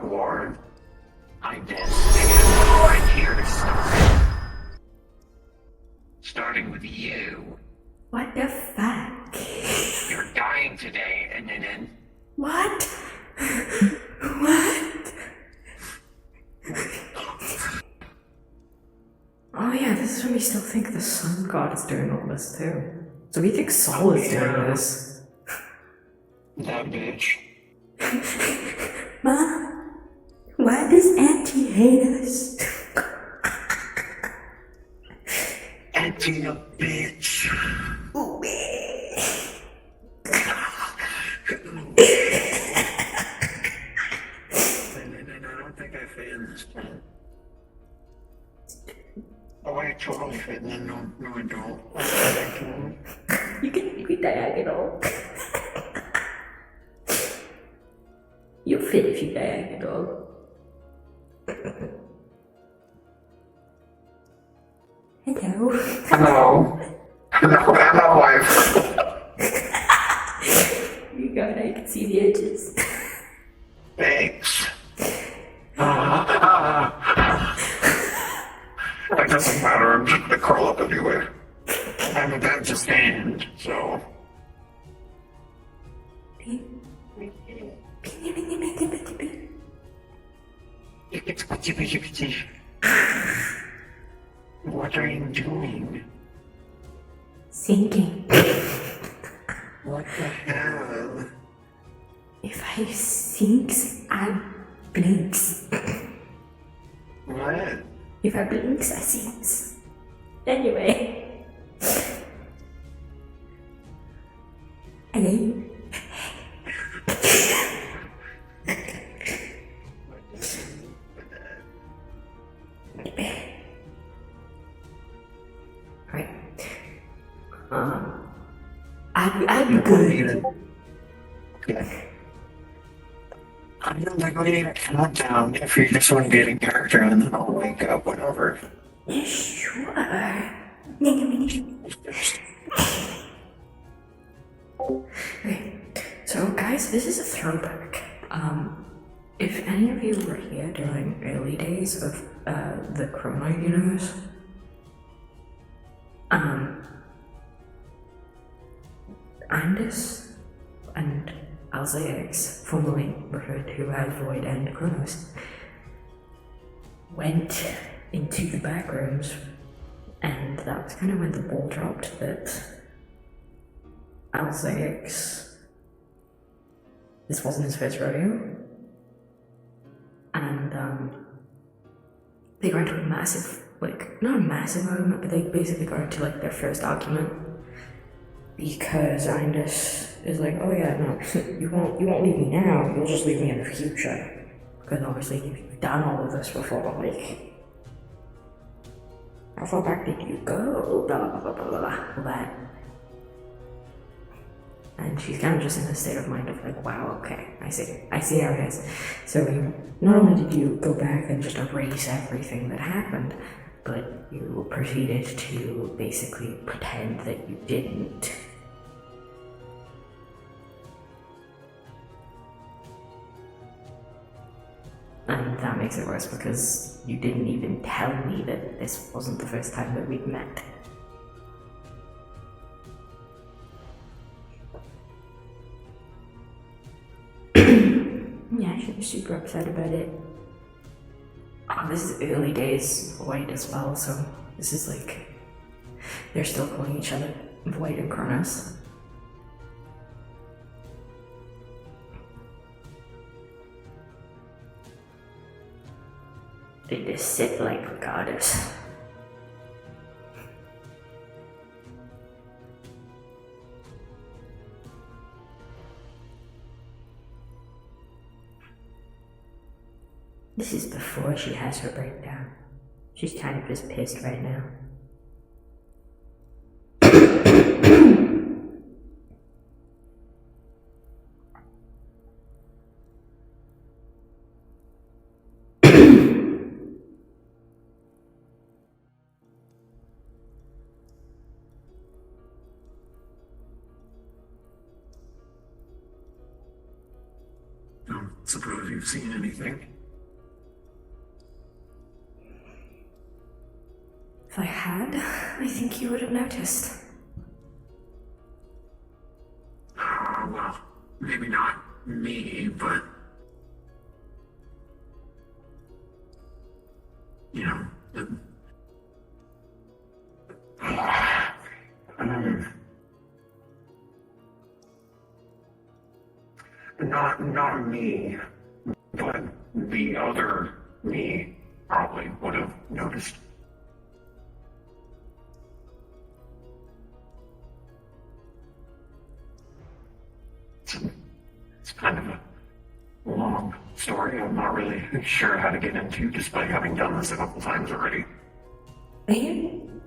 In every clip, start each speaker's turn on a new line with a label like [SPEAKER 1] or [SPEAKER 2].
[SPEAKER 1] Warren. I'm dead. I'm here to start. Starting with you.
[SPEAKER 2] What the fuck?
[SPEAKER 1] You're dying today, and
[SPEAKER 2] What? What? Oh yeah, this is when we still think the sun god is doing all this too. So we think Sol is doing this.
[SPEAKER 1] that bitch.
[SPEAKER 2] Mom, why does Auntie hate us?
[SPEAKER 1] Auntie a bitch.
[SPEAKER 2] Ooh,
[SPEAKER 1] I don't think I fit in this time. Oh, I totally fit in. No, I don't.
[SPEAKER 2] you can be diagonal. You'll fit if you diagonal. Hello.
[SPEAKER 1] Hello, wife.
[SPEAKER 2] You got it, I can see the edges.
[SPEAKER 1] Thanks. That doesn't matter, I'm just gonna curl up anyway. I'm about to stand, so. What are you doing?
[SPEAKER 2] Thinking.
[SPEAKER 1] What the hell?
[SPEAKER 2] If I thinks, I blinks.
[SPEAKER 1] What?
[SPEAKER 2] If I blinks, I sees. Anyway. Hello. Right. I'd be good.
[SPEAKER 1] Okay. I'm gonna need a countdown if you just want to get in character and then I'll wake up whenever.
[SPEAKER 2] Sure. Okay, so guys, this is a throwback. If any of you were here during early days of the Chrono universe, Andis and Alzex, formerly referred to as Void and Chronos, went into the back rooms, and that was kind of when the ball dropped that Alzex, this wasn't his first rodeo, and they got into a massive, like, not a massive argument, but they basically got into like their first argument because Indus is like, oh yeah, no, you won't leave me now, you'll just leave me in the future, because obviously you've done all of this before, like, how far back did you go, blah blah blah blah blah blah, all that. And she's kind of just in a state of mind of like, wow, okay, I see how it is. So not only did you go back and just erase everything that happened, but you proceeded to basically pretend that you didn't. And that makes it worse because you didn't even tell me that this wasn't the first time that we'd met. Yeah, she was super upset about it. Oh, this is early days Void as well, so this is like, they're still calling each other Void and Kronos. They just sit like a goddess. This is before she has her breakdown. She's kind of just pissed right now.
[SPEAKER 1] Don't suppose you've seen anything.
[SPEAKER 2] If I had, I think you would have noticed.
[SPEAKER 1] Well, maybe not me, but... You know, not me, but the other me probably would have noticed. It's kind of a long story I'm not really sure how to get into despite having done this a couple times already.
[SPEAKER 2] Are you?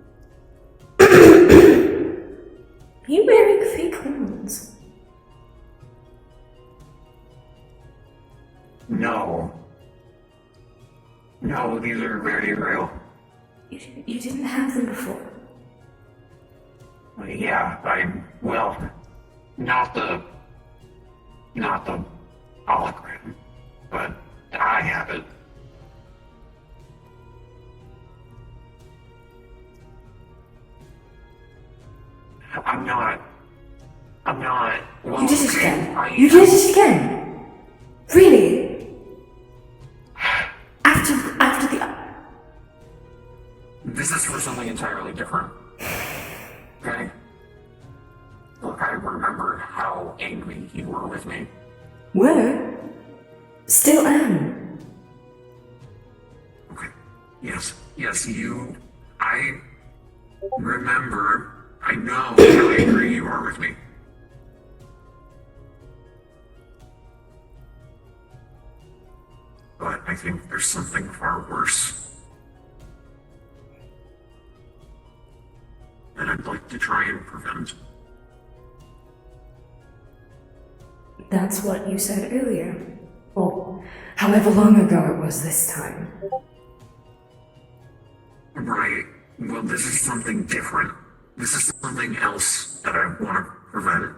[SPEAKER 2] Are you wearing fake horns?
[SPEAKER 1] No. No, these are very real.
[SPEAKER 2] You didn't have them before.
[SPEAKER 1] Yeah, well, not the hologram, but I have it. I'm not, well,
[SPEAKER 2] You did it again. You did it again. Really? After the...
[SPEAKER 1] This is for something entirely different. Okay? Look, I remember how angry you were with me.
[SPEAKER 2] Were? Still am.
[SPEAKER 1] Okay. Yes, I remember, I know how angry you are with me. But I think there's something far worse that I'd like to try and prevent.
[SPEAKER 2] That's what you said earlier. Or however long ago it was this time.
[SPEAKER 1] Right. Well, this is something different. This is something else that I want to prevent.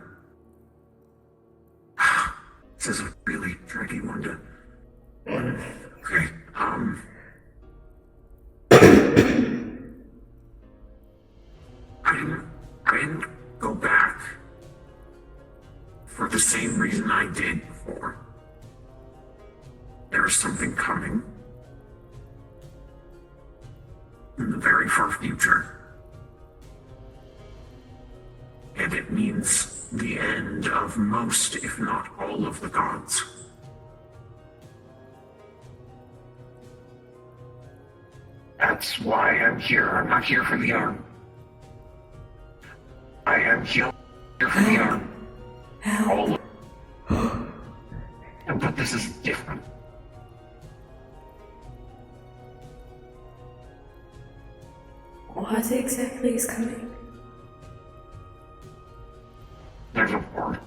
[SPEAKER 1] This is a really tricky one to... Okay, I didn't go back for the same reason I did before. There is something coming in the very far future. And it means the end of most, if not all, of the gods. That's why I'm here. I'm not here for the arm. I am here for the arm. All of but this is different.
[SPEAKER 2] What exactly is coming?
[SPEAKER 1] There's a war.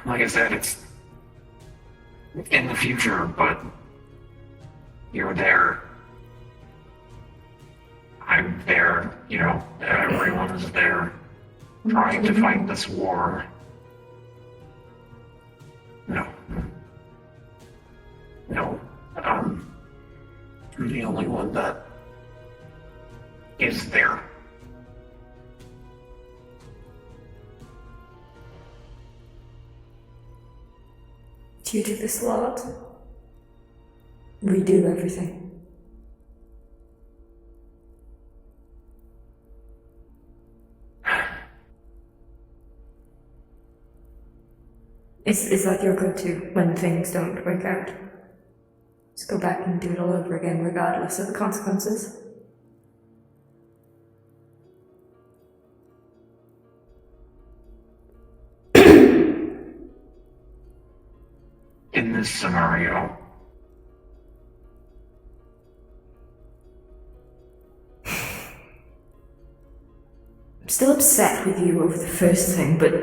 [SPEAKER 1] Like I said, it's in the future, but you're there. I'm there, you know, everyone's there trying to fight this war. No. I'm the only one that is there.
[SPEAKER 2] Do you do this a lot? Redo everything. Is that your go-to when things don't work out? Just go back and do it all over again regardless of the consequences?
[SPEAKER 1] In this scenario,
[SPEAKER 2] I'm still upset with you over the first thing, but...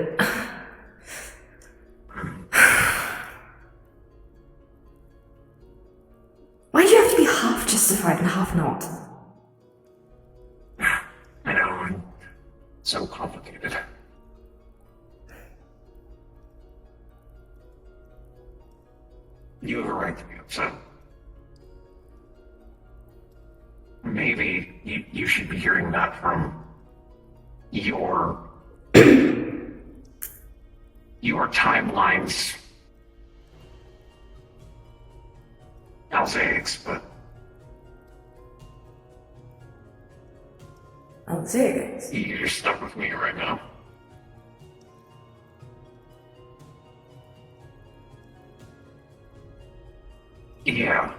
[SPEAKER 2] Why do you have to be half justified and half not?
[SPEAKER 1] I know, I'm so complicated. You have a right to be upset. maybe you should be hearing that from your your timeline's Alzaics, but
[SPEAKER 2] Alzaics?
[SPEAKER 1] you're stuck with me right now. Yeah.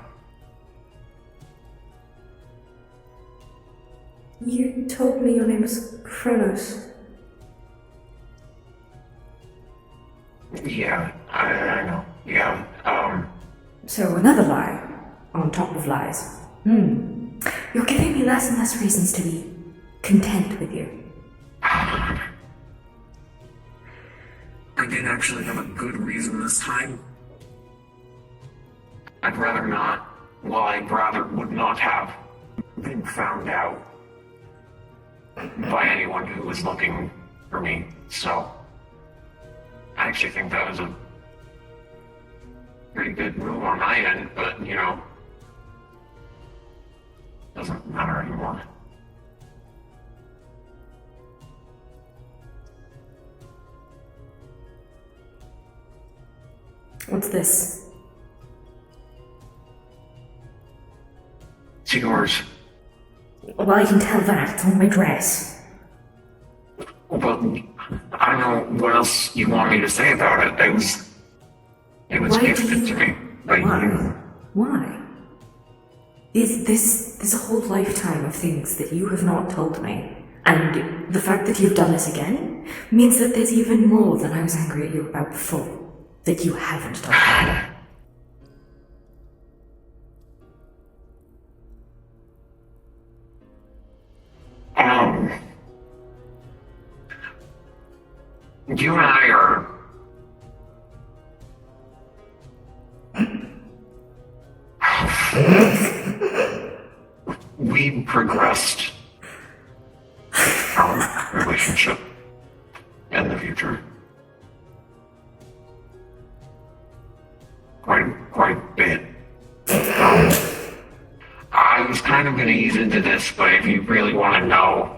[SPEAKER 2] You told me your name was Kronos.
[SPEAKER 1] Yeah, I know. Yeah,
[SPEAKER 2] So another lie, on top of lies. You're giving me less and less reasons to be content with you.
[SPEAKER 1] I did actually have a good reason this time. I'd rather not. Well, I'd rather would not have been found out by anyone who was looking for me, so I actually think that was a pretty good move on my end, but, you know, doesn't matter anymore.
[SPEAKER 2] What's this?
[SPEAKER 1] It's yours.
[SPEAKER 2] Well, I can tell that. It's on my dress.
[SPEAKER 1] Well, I don't know what else you want me to say about it. It was
[SPEAKER 2] Why
[SPEAKER 1] gifted to me by
[SPEAKER 2] Why?
[SPEAKER 1] you.
[SPEAKER 2] Why? There's a whole lifetime of things that you have not told me. And the fact that you've done this again means that there's even more than I was angry at you about before that you haven't told me.
[SPEAKER 1] You and I are we progressed our relationship in the future. Quite a bit. I was kind of gonna ease into this, but if you really want to know,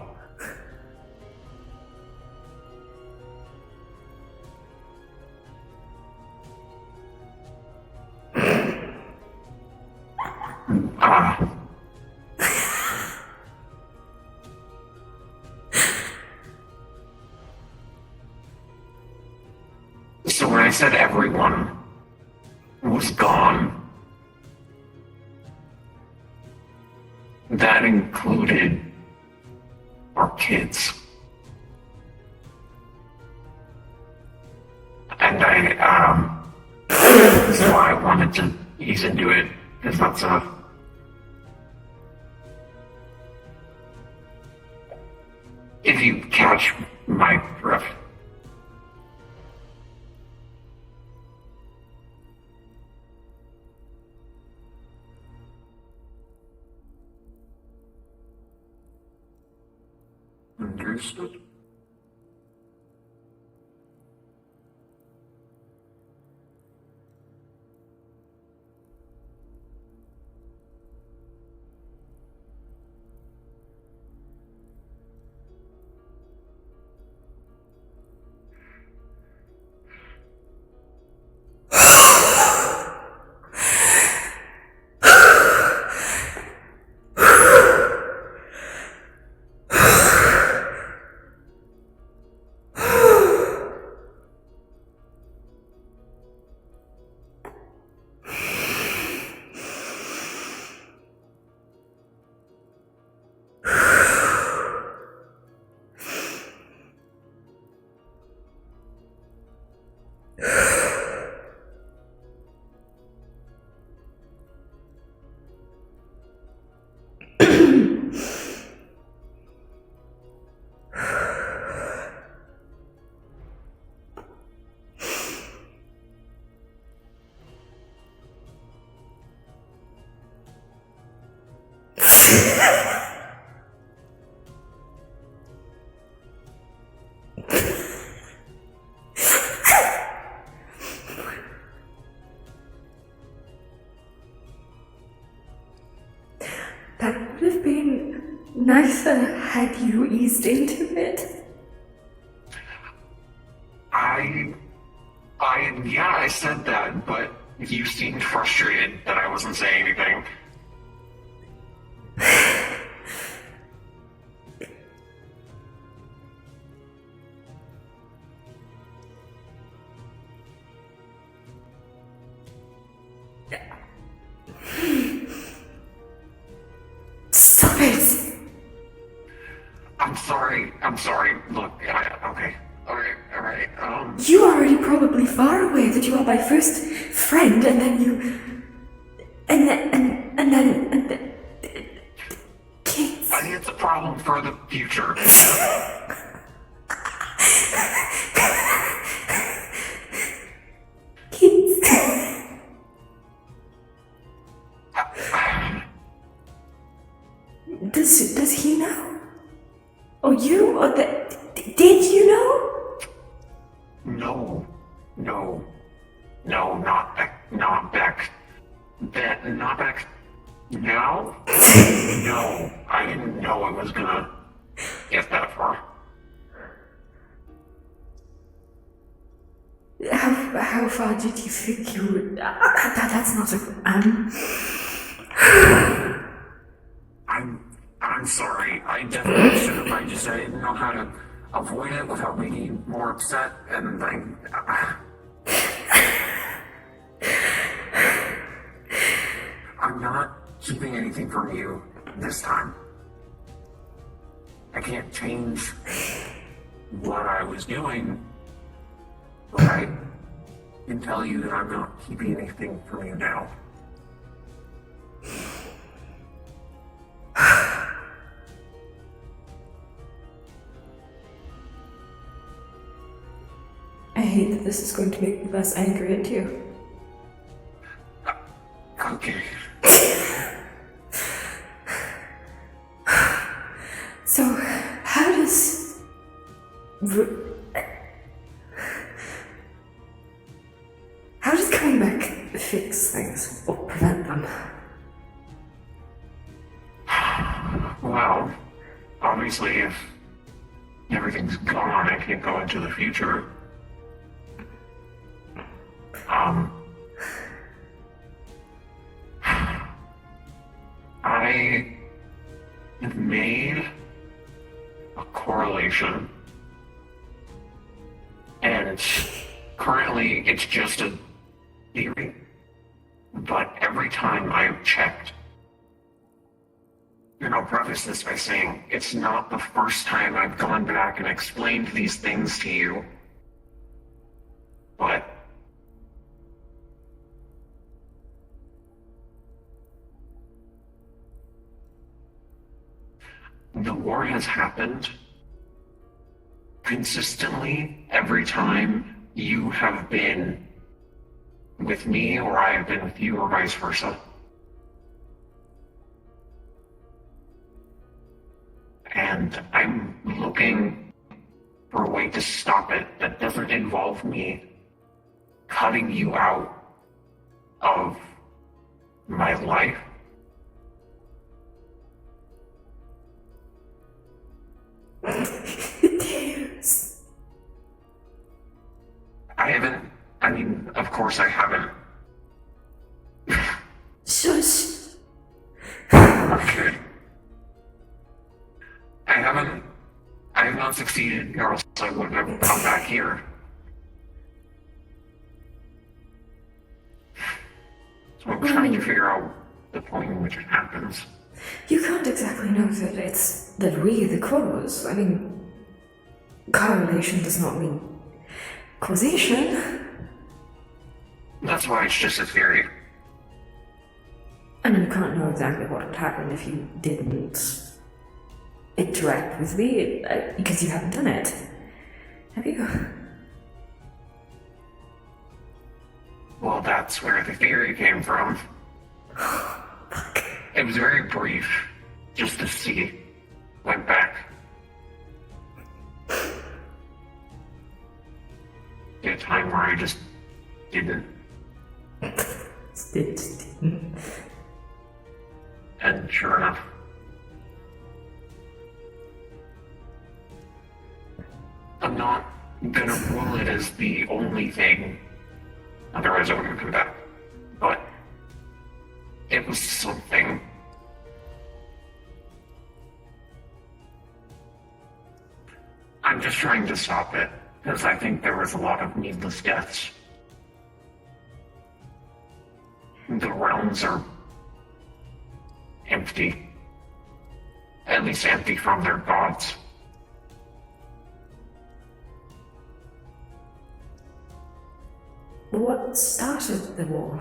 [SPEAKER 1] so when I said everyone was gone, that included our kids. And that's why I wanted to ease into it, because that's if you catch my drift. Understood.
[SPEAKER 2] nicer had you eased into it.
[SPEAKER 1] Yeah, I said that, but you seemed frustrated that I wasn't saying anything.
[SPEAKER 2] Stop it!
[SPEAKER 1] I'm sorry. Look, okay. Alright,
[SPEAKER 2] You are already probably far away that you are my first friend, and then you. And then. Kids.
[SPEAKER 1] I think it's a problem for the future.
[SPEAKER 2] Kids. Does he know? Or you? Or did you know?
[SPEAKER 1] No, not back, not back. Not back now? No, I didn't know I was gonna get that far.
[SPEAKER 2] How far did you think you would? That's not a.
[SPEAKER 1] I'm sorry. I definitely should have. I didn't know how to avoid it without making you more upset, and I'm not keeping anything from you this time. I can't change what I was doing, but I can tell you that I'm not keeping anything from you now.
[SPEAKER 2] I hate that this is going to make me less angry at you.
[SPEAKER 1] Okay.
[SPEAKER 2] So, how does coming back fix things or prevent them?
[SPEAKER 1] Well, obviously, if everything's gone, I can't go into the future. I have made a correlation, and currently it's just a theory, but every time I've checked, I'll preface this by saying it's not the first time I've gone back and explained these things to you, but the war has happened consistently every time you have been with me or I have been with you or vice versa. And I'm looking for a way to stop it that doesn't involve me cutting you out of my life.
[SPEAKER 2] Tears.
[SPEAKER 1] Of course I haven't.
[SPEAKER 2] Shush.
[SPEAKER 1] Okay. I have not succeeded, or else I wouldn't have come back here. So I'm trying to figure out the point in which it happens.
[SPEAKER 2] You can't exactly know that we're the cause. I mean, correlation does not mean causation.
[SPEAKER 1] That's why it's just a theory.
[SPEAKER 2] I mean, you can't know exactly what would happen if you didn't interact with me, because you haven't done it. Have you?
[SPEAKER 1] Well, that's where the theory came from.
[SPEAKER 2] Fuck.
[SPEAKER 1] It was very brief, just to see. Went back. At a time where I just didn't.
[SPEAKER 2] Didn't.
[SPEAKER 1] And sure enough, I'm not gonna rule it as the only thing. Otherwise I wouldn't come back. But it was something. I'm just trying to stop it, because I think there was a lot of needless deaths. The realms are empty. At least empty from their gods.
[SPEAKER 2] What started the war?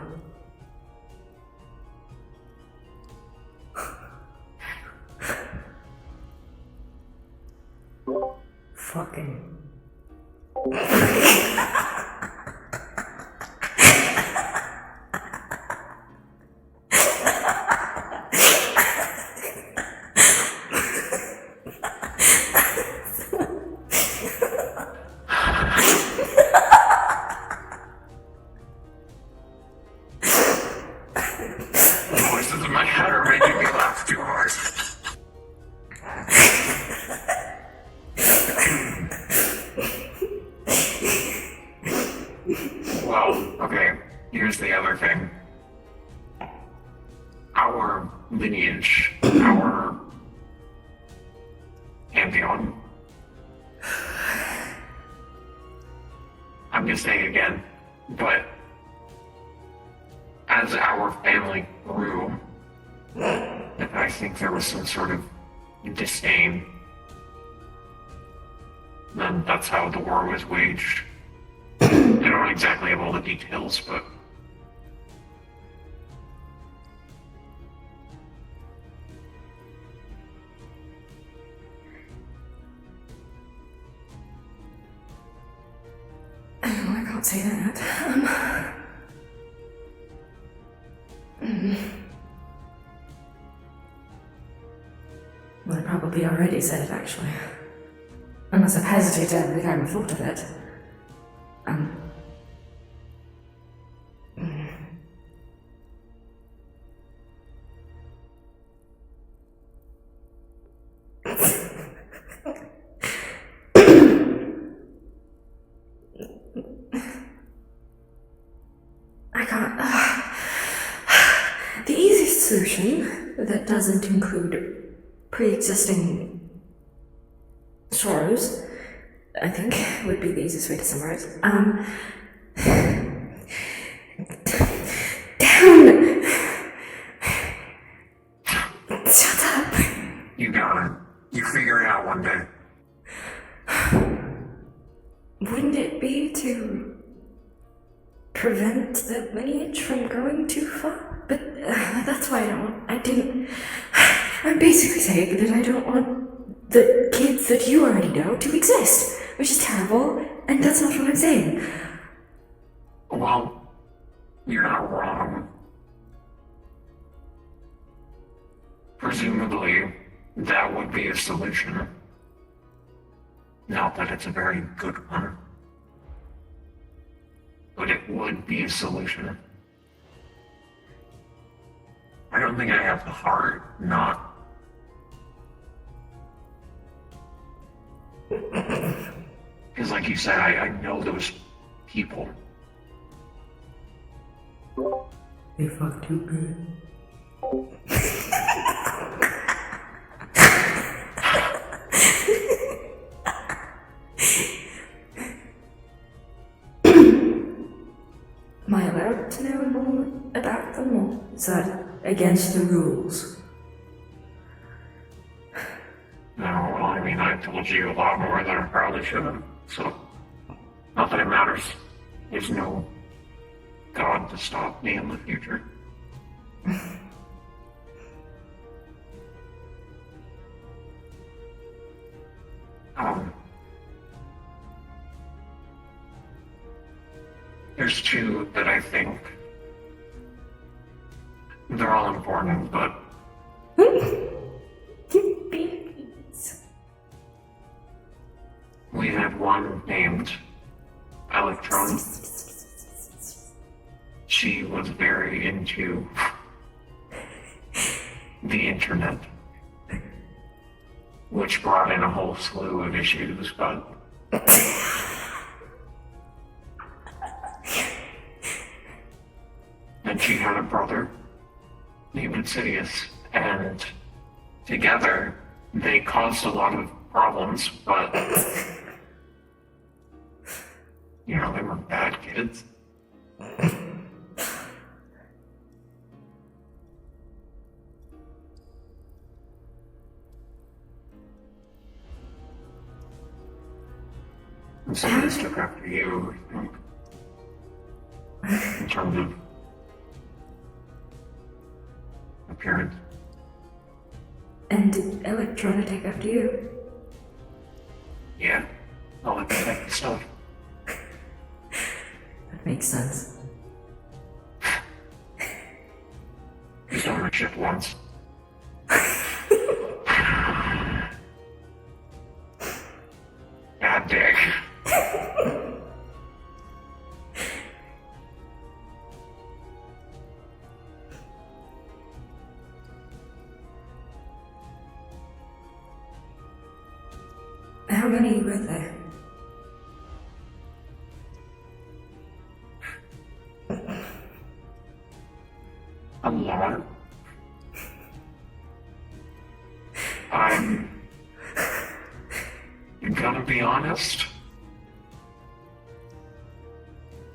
[SPEAKER 2] Fucking.
[SPEAKER 1] The voices in my head are making me laugh too hard. Well, okay, here's the other thing. Our lineage, our pantheon. I'm gonna say it again, but as our family grew, I think there was some sort of disdain. And that's how the war was waged. I don't exactly have all the details, but
[SPEAKER 2] I can't say that. Well, I probably already said it, actually. Unless I've hesitated every time I've thought of it. I can't. The easiest solution that doesn't include pre-existing sorrows, I think, would be the easiest way to summarize. Down! Shut up!
[SPEAKER 1] you got it. You figure it out one day.
[SPEAKER 2] Wouldn't it be to prevent the lineage from growing too far? But that's why I'm basically saying that I don't want the kids that you already know to exist, which is terrible, and that's not what I'm saying.
[SPEAKER 1] Well, you're not wrong. Presumably, that would be a solution. Not that it's a very good one. But it would be a solution. I don't think I have the heart not. Because like you said, I know those people.
[SPEAKER 2] They fucked you good. Am I allowed to know more about them, or is that against the rules?
[SPEAKER 1] No, well, I mean, I told you a lot more than I probably should have, so not that it matters. There's no God to stop me in the future. There's two that I think they're all important, but we have one named Electron. She was very into the internet, which brought in a whole slew of issues, but And she had a brother named Insidious, and together they caused a lot of problems, but you know, they were bad kids. And so they took after you, I think, in terms of appearance.
[SPEAKER 2] And did Electrona take after you?
[SPEAKER 1] Yeah, all that kind of stuff.
[SPEAKER 2] That makes sense.
[SPEAKER 1] He's on my ship once. Bad dick.
[SPEAKER 2] How many were there?
[SPEAKER 1] A lot. I'm gonna be honest.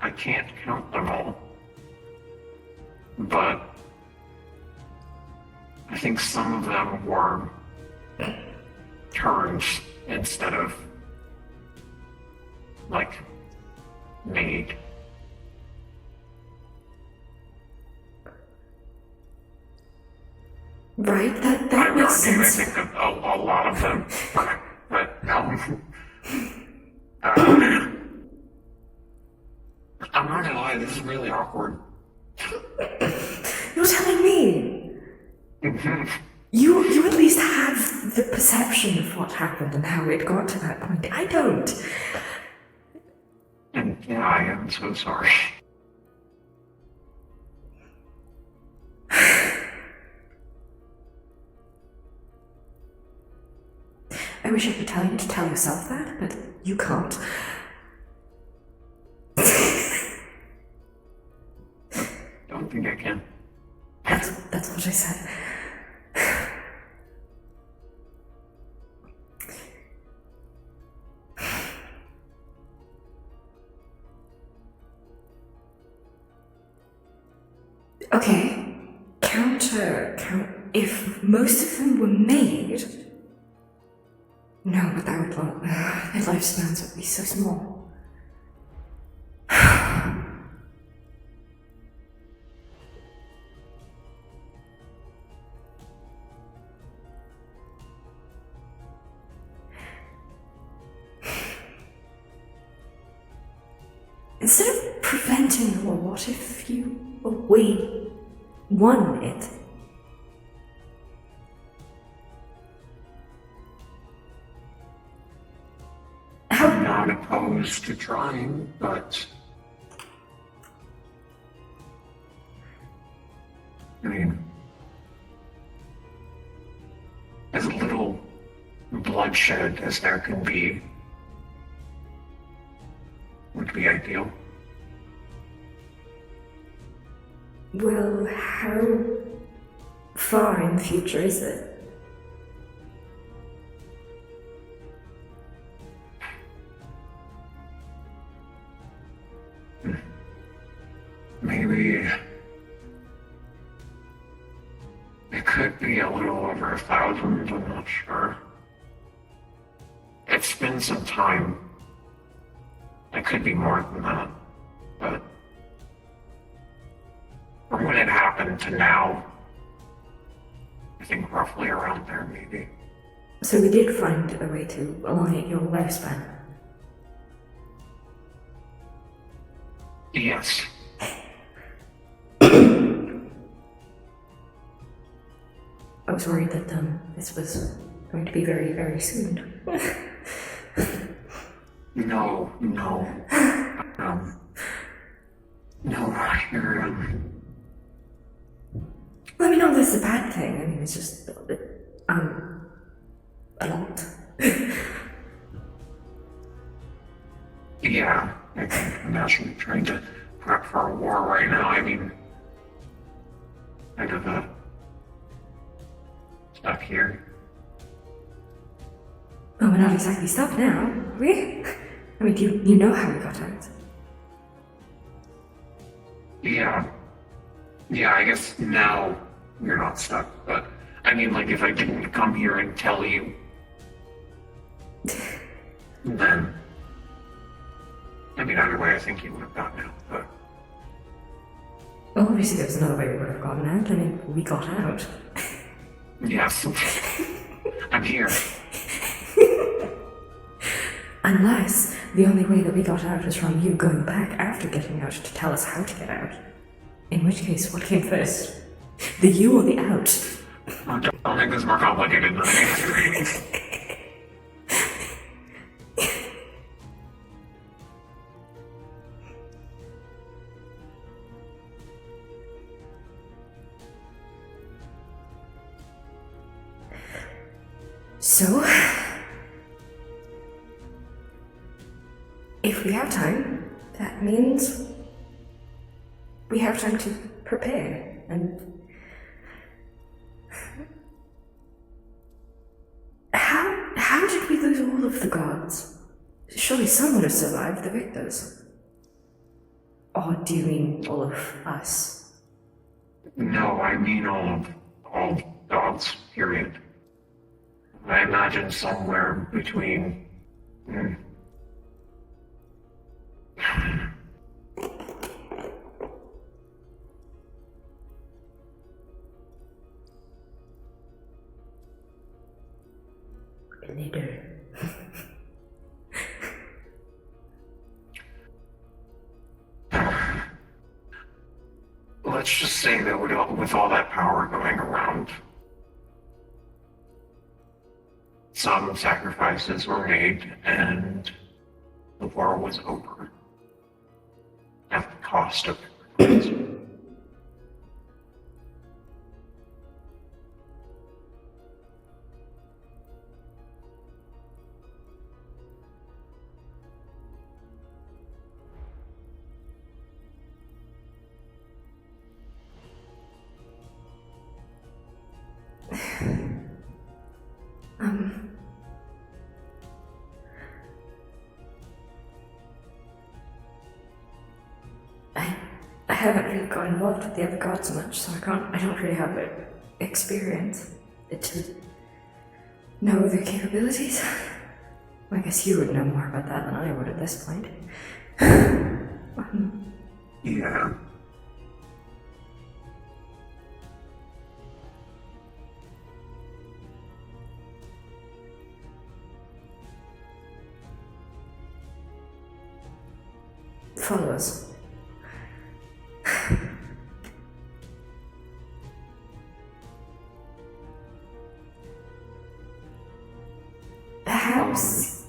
[SPEAKER 1] I can't count them all. But I think some of them were turns instead of like made.
[SPEAKER 2] Right, that makes sense.
[SPEAKER 1] I think of a lot of them, but I'm not gonna lie, this is really awkward.
[SPEAKER 2] You're telling me? You at least have the perception of what happened and how it got to that point. I don't.
[SPEAKER 1] And yeah, I am so sorry.
[SPEAKER 2] I wish I could tell you to tell yourself that, but you can't.
[SPEAKER 1] Don't think I can.
[SPEAKER 2] That's what I said. Okay, if most of them were made, no, but that would their lifespans would be so small. Instead of preventing the war, what if we won it?
[SPEAKER 1] I'm not opposed to trying, but I mean, as little bloodshed as there can be would be ideal.
[SPEAKER 2] Well, how far in the future is it?
[SPEAKER 1] Maybe it could be a little over 1,000, I'm not sure. It's been some time. It could be more than that, but from when it happened to now, I think roughly around there, maybe.
[SPEAKER 2] So we did find a way to elongate your lifespan.
[SPEAKER 1] Yes.
[SPEAKER 2] I was worried that this was going to be very, very soon.
[SPEAKER 1] No. No, you're,
[SPEAKER 2] Let me know this is a bad thing. I mean, it's just, a lot.
[SPEAKER 1] Yeah, I can imagine trying to prep for a war right now. I mean, kind of stuck here.
[SPEAKER 2] Well, we're not exactly stuck now, are we? I mean, you know how we got out.
[SPEAKER 1] Yeah. Yeah, I guess now you're not stuck, but I mean, like, if I didn't come here and tell you, then, I mean, either way, I think you would have gotten out, but...
[SPEAKER 2] Well, obviously there was another way we would have gotten out. I mean, we got out.
[SPEAKER 1] Yes. I'm here.
[SPEAKER 2] Unless the only way that we got out is from you going back after getting out to tell us how to get out. In which case, what came first? The you or the out?
[SPEAKER 1] I don't think this is more complicated than I think.
[SPEAKER 2] So, if we have time, that means we have time to prepare and how did we lose all of the gods? Surely some would have survived the victors. Or do you mean all of us?
[SPEAKER 1] No, I mean all gods, period. I imagine somewhere between...
[SPEAKER 2] Leader.
[SPEAKER 1] Let's just say that with all that power going around, some sacrifices were made and the war was over at the cost of everyone's.
[SPEAKER 2] I haven't really got involved with the other gods much, so I don't really have experience to know their capabilities. Well, I guess you would know more about that than I would at this point.
[SPEAKER 1] Yeah.
[SPEAKER 2] Follow us. Perhaps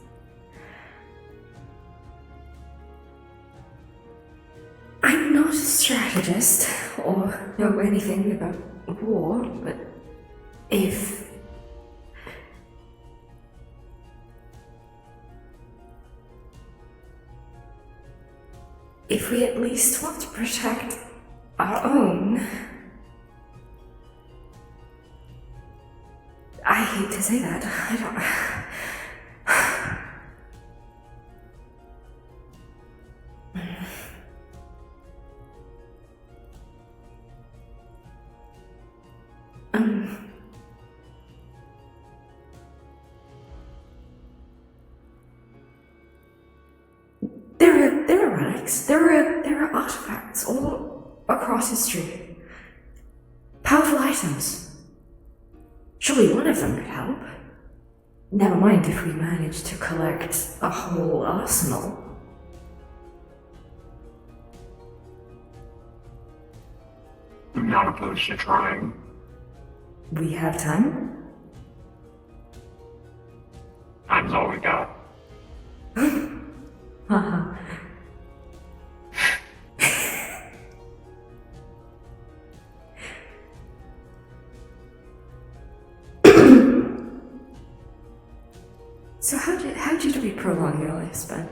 [SPEAKER 2] I'm not a strategist or know anything about war, but if we at least want to protect our own, I hate to say that, I don't... There are relics, there are artifacts all across history. Powerful items. Surely one of them could help. Never mind if we manage to collect a whole arsenal.
[SPEAKER 1] I'm not opposed to trying.
[SPEAKER 2] We have time?
[SPEAKER 1] Time's all we got.
[SPEAKER 2] Haha. So how did we prolong your lifespan?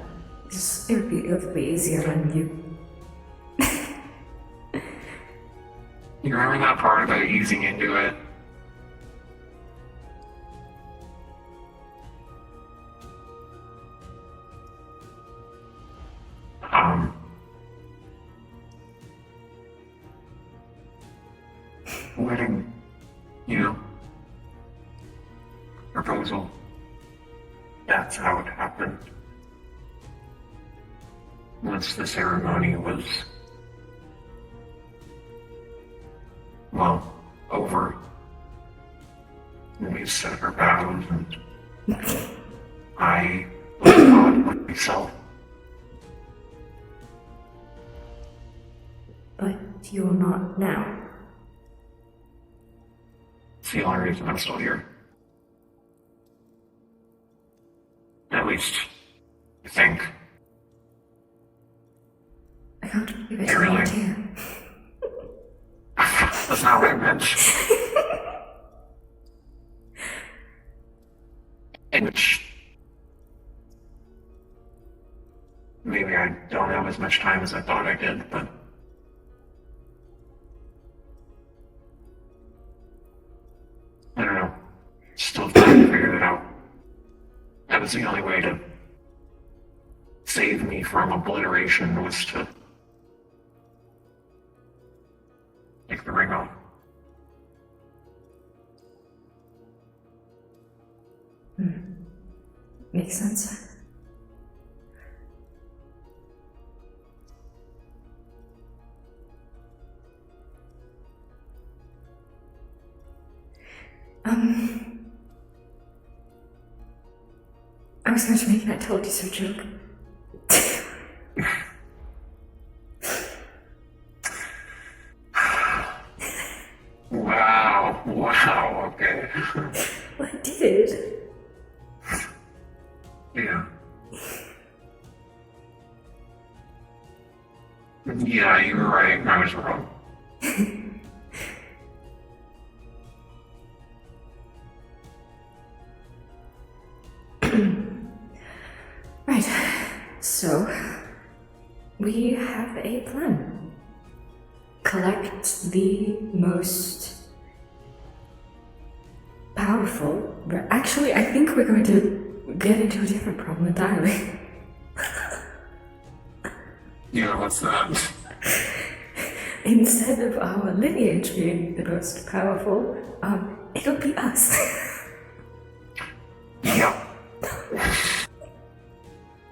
[SPEAKER 2] Is it'll be easier on you.
[SPEAKER 1] You remember that part about easing into it? Wedding, proposal. That's how it happened. Once the ceremony was, well, over, and we said our vows, and I was God myself.
[SPEAKER 2] But you're not now.
[SPEAKER 1] It's the only reason I'm still here. At least, I think.
[SPEAKER 2] I can't believe
[SPEAKER 1] Hey, really?
[SPEAKER 2] not here.
[SPEAKER 1] That's not what I meant. And maybe I don't have as much time as I thought I did, but I don't know. Still trying to figure it out. That was the only way to save me from obliteration, was to take the ring off.
[SPEAKER 2] Makes sense. I was going to make an I told you so joke.
[SPEAKER 1] Wow, okay.
[SPEAKER 2] Well, I did.
[SPEAKER 1] Yeah. Yeah, you were right. I was wrong.
[SPEAKER 2] Right. So, we have a plan. Collect the most powerful. Actually, I think we're going to get into a different problem entirely.
[SPEAKER 1] Yeah, what's that?
[SPEAKER 2] Instead of our lineage being the most powerful, it'll be us.
[SPEAKER 1] Yep.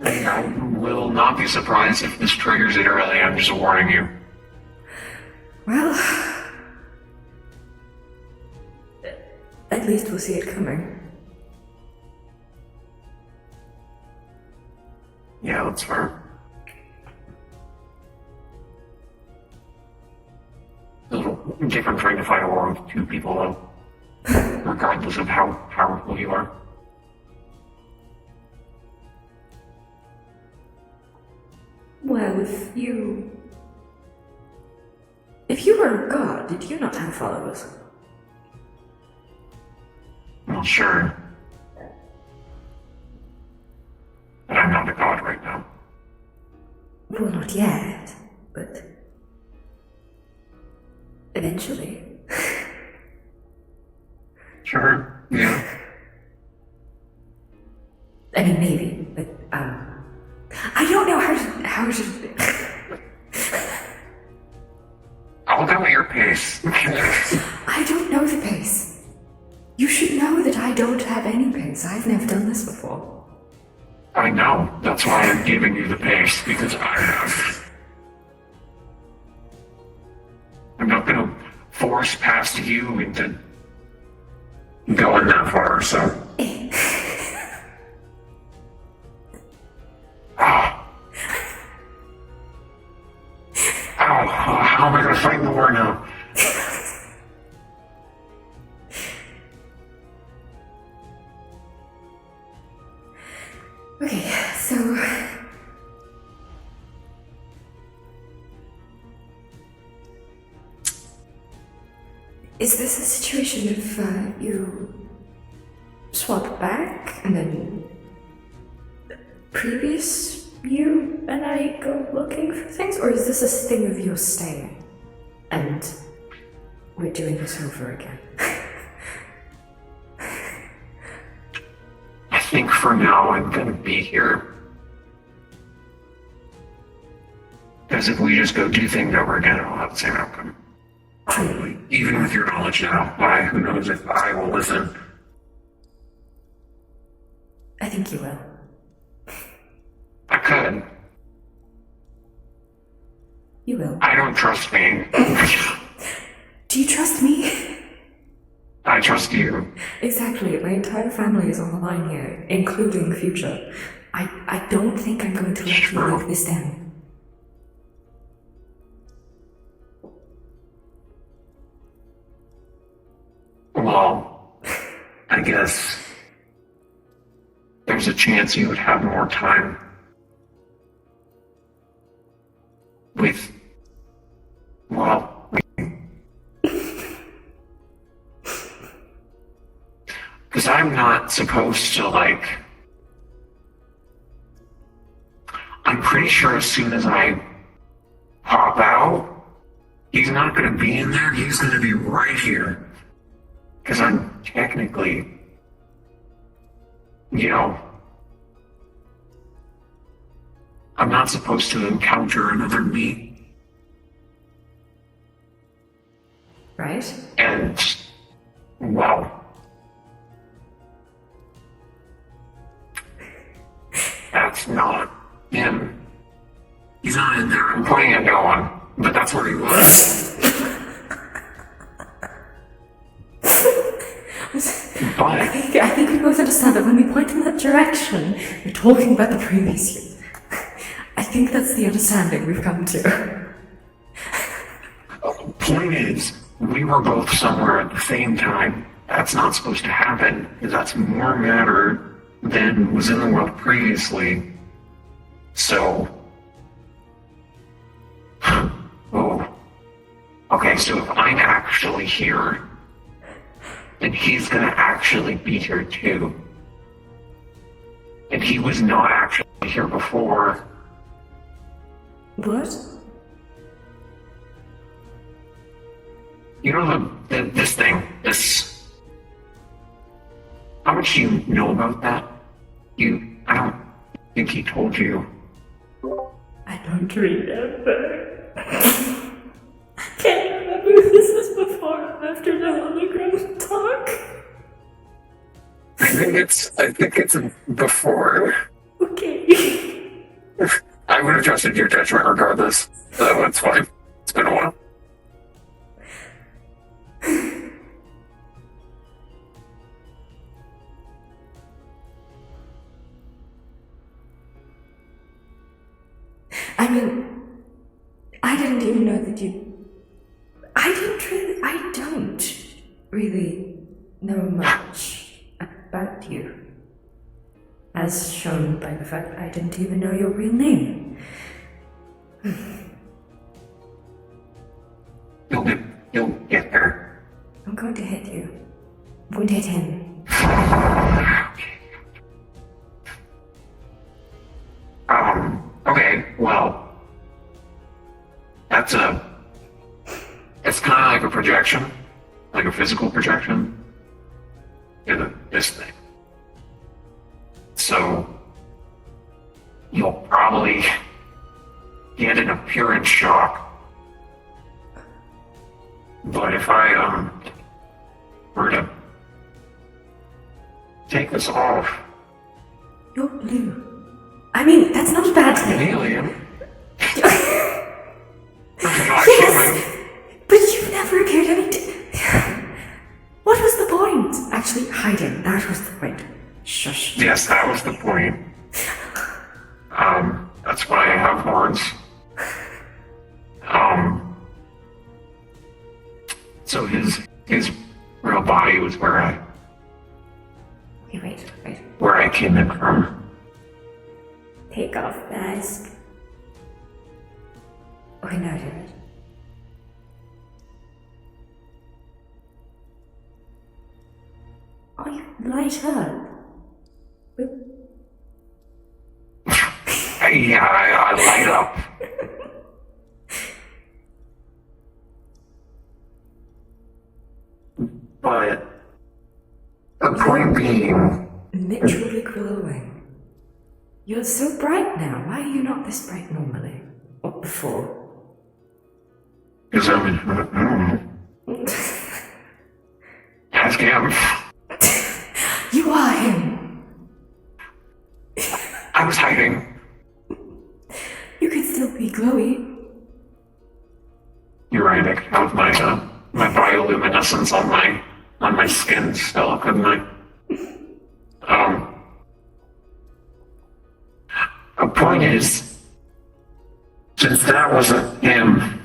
[SPEAKER 1] I will not be surprised if this triggers it early. I'm just warning you.
[SPEAKER 2] Well, at least we'll see it coming.
[SPEAKER 1] Yeah, that's fair. A little different trying to fight a war with two people, though. Regardless of how powerful you are.
[SPEAKER 2] Well, if you were a god, did you not have followers?
[SPEAKER 1] Well, sure. But I'm not a god right now.
[SPEAKER 2] Well, not yet, but eventually.
[SPEAKER 1] Sure, yeah.
[SPEAKER 2] I mean, maybe, but, I don't know how to...
[SPEAKER 1] I'll go at your pace.
[SPEAKER 2] I don't know the pace. You should know that I don't have any pace. I've never done this before.
[SPEAKER 1] I know. That's why I'm giving you the pace, because I'm not gonna force past you into going that far, so. How am I gonna fight in the war now?
[SPEAKER 2] Okay, so... Is this a situation of, you swap back, and then previous you and I go looking for things? Or is this a thing of you staying? And we're doing this over again?
[SPEAKER 1] I think for now I'm gonna be here. Because if we just go do things over again, it'll have the same outcome. Probably. Even with your knowledge now. Why? Who knows if I will listen?
[SPEAKER 2] I think you will.
[SPEAKER 1] I could.
[SPEAKER 2] You will.
[SPEAKER 1] I don't trust me.
[SPEAKER 2] Do you trust me?
[SPEAKER 1] I trust you.
[SPEAKER 2] Exactly. My entire family is on the line here, including the future. I don't think I'm going to let you leave this down.
[SPEAKER 1] Well, I guess there's a chance you would have more time with, well, because I'm not supposed to, I'm pretty sure as soon as I pop out, he's not going to be in there, he's going to be right here. Because I'm technically, I'm not supposed to encounter another me.
[SPEAKER 2] Right?
[SPEAKER 1] And, well, that's not him. He's not in there. I'm pointing at no one, but that's where he was. But
[SPEAKER 2] I think we both understand that when we point in that direction, we're talking about the previous you. I think that's the understanding we've come to.
[SPEAKER 1] Point is, we were both somewhere at the same time. That's not supposed to happen, because that's more matter than was in the world previously. So... Oh. Okay, so if I'm actually here, then he's gonna actually be here too. And he was not actually here before.
[SPEAKER 2] What?
[SPEAKER 1] You know this thing, this... How much do you know about that? I don't think he told you.
[SPEAKER 2] I don't remember. I can't remember if this was before or after the hologram talk.
[SPEAKER 1] I think it's before.
[SPEAKER 2] Okay.
[SPEAKER 1] I would have trusted your judgment regardless, so it's fine. It's been a while.
[SPEAKER 2] I mean, I didn't even know that I don't really know much about you. As shown by the fact I didn't even know your real name.
[SPEAKER 1] You'll get there.
[SPEAKER 2] I'm going to hit you. I'm going to hit him.
[SPEAKER 1] Okay, well, it's kind of like a projection, like a physical projection, into this thing. So, you'll probably get an appearance shock. But if I, were to take this off...
[SPEAKER 2] You're blue. I mean, that's not a bad
[SPEAKER 1] I'm an
[SPEAKER 2] thing.
[SPEAKER 1] alien.
[SPEAKER 2] Yes! But you've never appeared any What was the point? Actually, hiding. That was the point. Shush.
[SPEAKER 1] Yes, that was the point. That's why I have horns. So his real body was where
[SPEAKER 2] Okay, wait.
[SPEAKER 1] where I came in from.
[SPEAKER 2] Take off mask. Okay, now do it. Oh, you light up.
[SPEAKER 1] Yeah, I light up. But the point being,
[SPEAKER 2] literally glowing. You're so bright now. Why are you not this bright normally? Or before?
[SPEAKER 1] because ask him.
[SPEAKER 2] You are him.
[SPEAKER 1] I was hiding.
[SPEAKER 2] You could still be glowy.
[SPEAKER 1] You're right, I could have my bioluminescence on my skin still, couldn't I? The point is, since that wasn't him,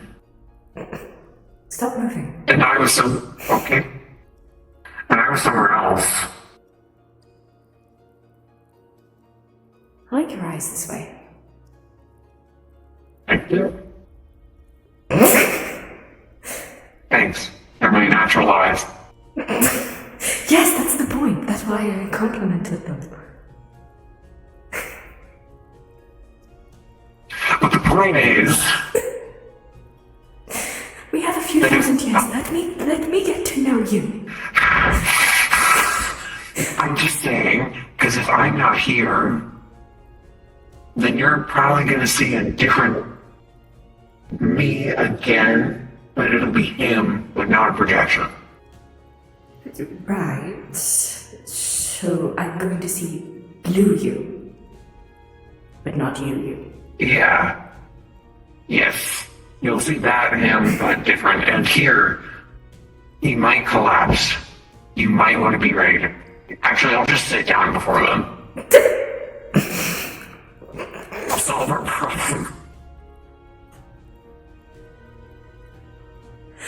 [SPEAKER 2] Stop moving.
[SPEAKER 1] and I was okay, and I was somewhere else.
[SPEAKER 2] I like your eyes this way.
[SPEAKER 1] Thank you. Thanks. They're my natural eyes.
[SPEAKER 2] Yes, that's the point. That's why I complimented them.
[SPEAKER 1] But the point is,
[SPEAKER 2] We have a few thousand years. Let me get to know you.
[SPEAKER 1] I'm just saying, because if I'm not here, then you're probably gonna see a different me again, but it'll be him, but not a projection.
[SPEAKER 2] Right. So I'm going to see blue you, but not you.
[SPEAKER 1] Yeah. Yes. You'll see that him, but different. And here, he might collapse. You might want to be ready to... Actually, I'll just sit down before them. I'll solve our problem.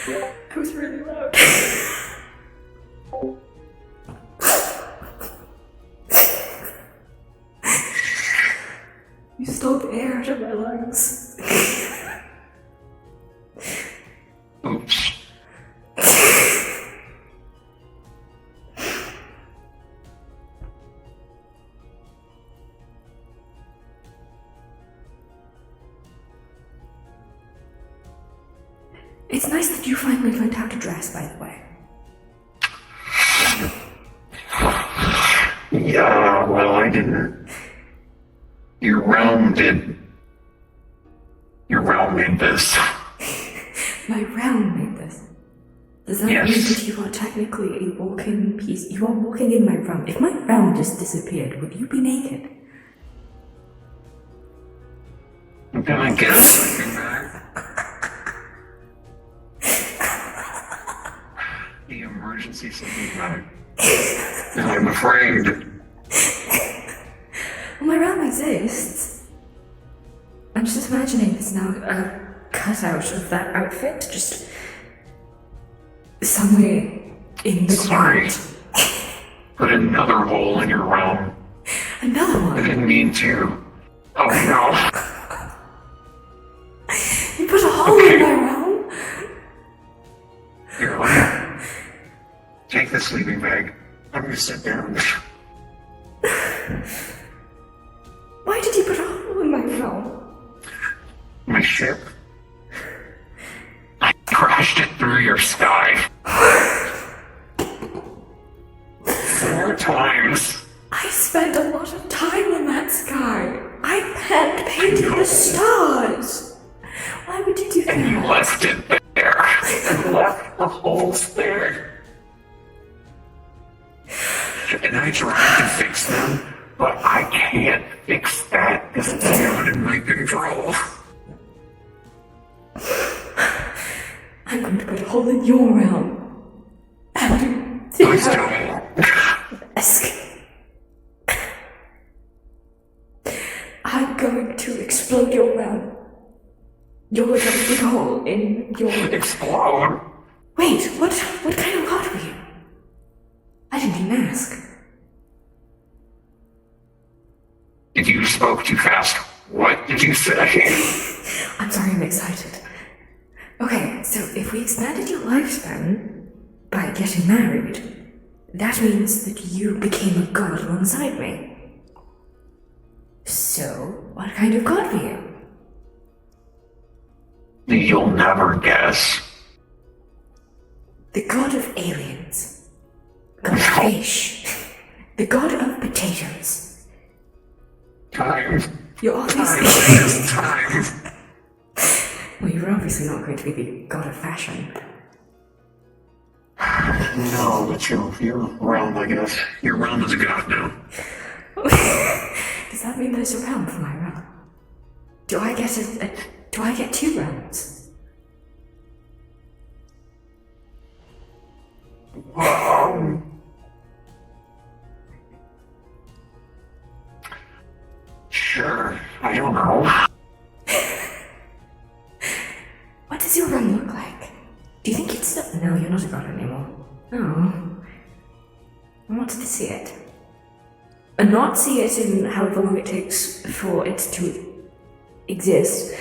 [SPEAKER 2] That was really loud. You stole the air out of my lungs.
[SPEAKER 1] Oops.
[SPEAKER 2] It's nice that you finally learned how to dress, by the way.
[SPEAKER 1] Yeah, well, I didn't. Your realm did. Your realm made this.
[SPEAKER 2] My realm made this. Does that
[SPEAKER 1] Yes.
[SPEAKER 2] mean that you are technically a walking piece? You are walking in my realm. If my realm just disappeared, would you be naked?
[SPEAKER 1] I'm gonna get a sleeping bag. The emergency sleeping bag. And I'm afraid.
[SPEAKER 2] Well, my realm exists. I'm just imagining it's now a cutout of that outfit, just somewhere in the
[SPEAKER 1] Sorry.
[SPEAKER 2] ground.
[SPEAKER 1] Put another hole in your realm.
[SPEAKER 2] Another
[SPEAKER 1] I
[SPEAKER 2] one.
[SPEAKER 1] didn't mean to. Oh no.
[SPEAKER 2] You put a hole in my realm.
[SPEAKER 1] Here, let me take the sleeping bag. I'm gonna sit down.
[SPEAKER 2] Why did you put a hole in my realm?
[SPEAKER 1] My ship. I crashed it through your sky. 4 times.
[SPEAKER 2] I spent a lot of time in that sky. I hand painted the stars. Why would you do
[SPEAKER 1] And you
[SPEAKER 2] that?
[SPEAKER 1] left it there. And left the holes there. And I tried to fix them, but I can't fix that because it's not in my control.
[SPEAKER 2] I'm going to put a hole in your realm.
[SPEAKER 1] Please don't.
[SPEAKER 2] I'm going to explode your realm. You're going to big hole in your...
[SPEAKER 1] Explode.
[SPEAKER 2] Wait, what kind of god were you? I didn't even ask.
[SPEAKER 1] If you spoke too fast, what did you say?
[SPEAKER 2] I'm sorry, I'm excited. Okay, so if we expanded your lifespan by getting married, that means that you became a god alongside me. So, what kind of god were you?
[SPEAKER 1] You'll never guess.
[SPEAKER 2] The god of aliens. God of fish. The god of potatoes.
[SPEAKER 1] Time.
[SPEAKER 2] You're obviously...
[SPEAKER 1] Time.
[SPEAKER 2] Well, you're obviously not going to be the god of fashion.
[SPEAKER 1] No, but your realm, I guess. Your realm is a god now.
[SPEAKER 2] Does that mean there's a realm for my realm? Do I get two realms?
[SPEAKER 1] Sure, I don't know.
[SPEAKER 2] What does your realm look like? Do you think it's still... No, you're not a god anymore. Oh. I wanted to see it. And not see it in however long it takes for it to exist,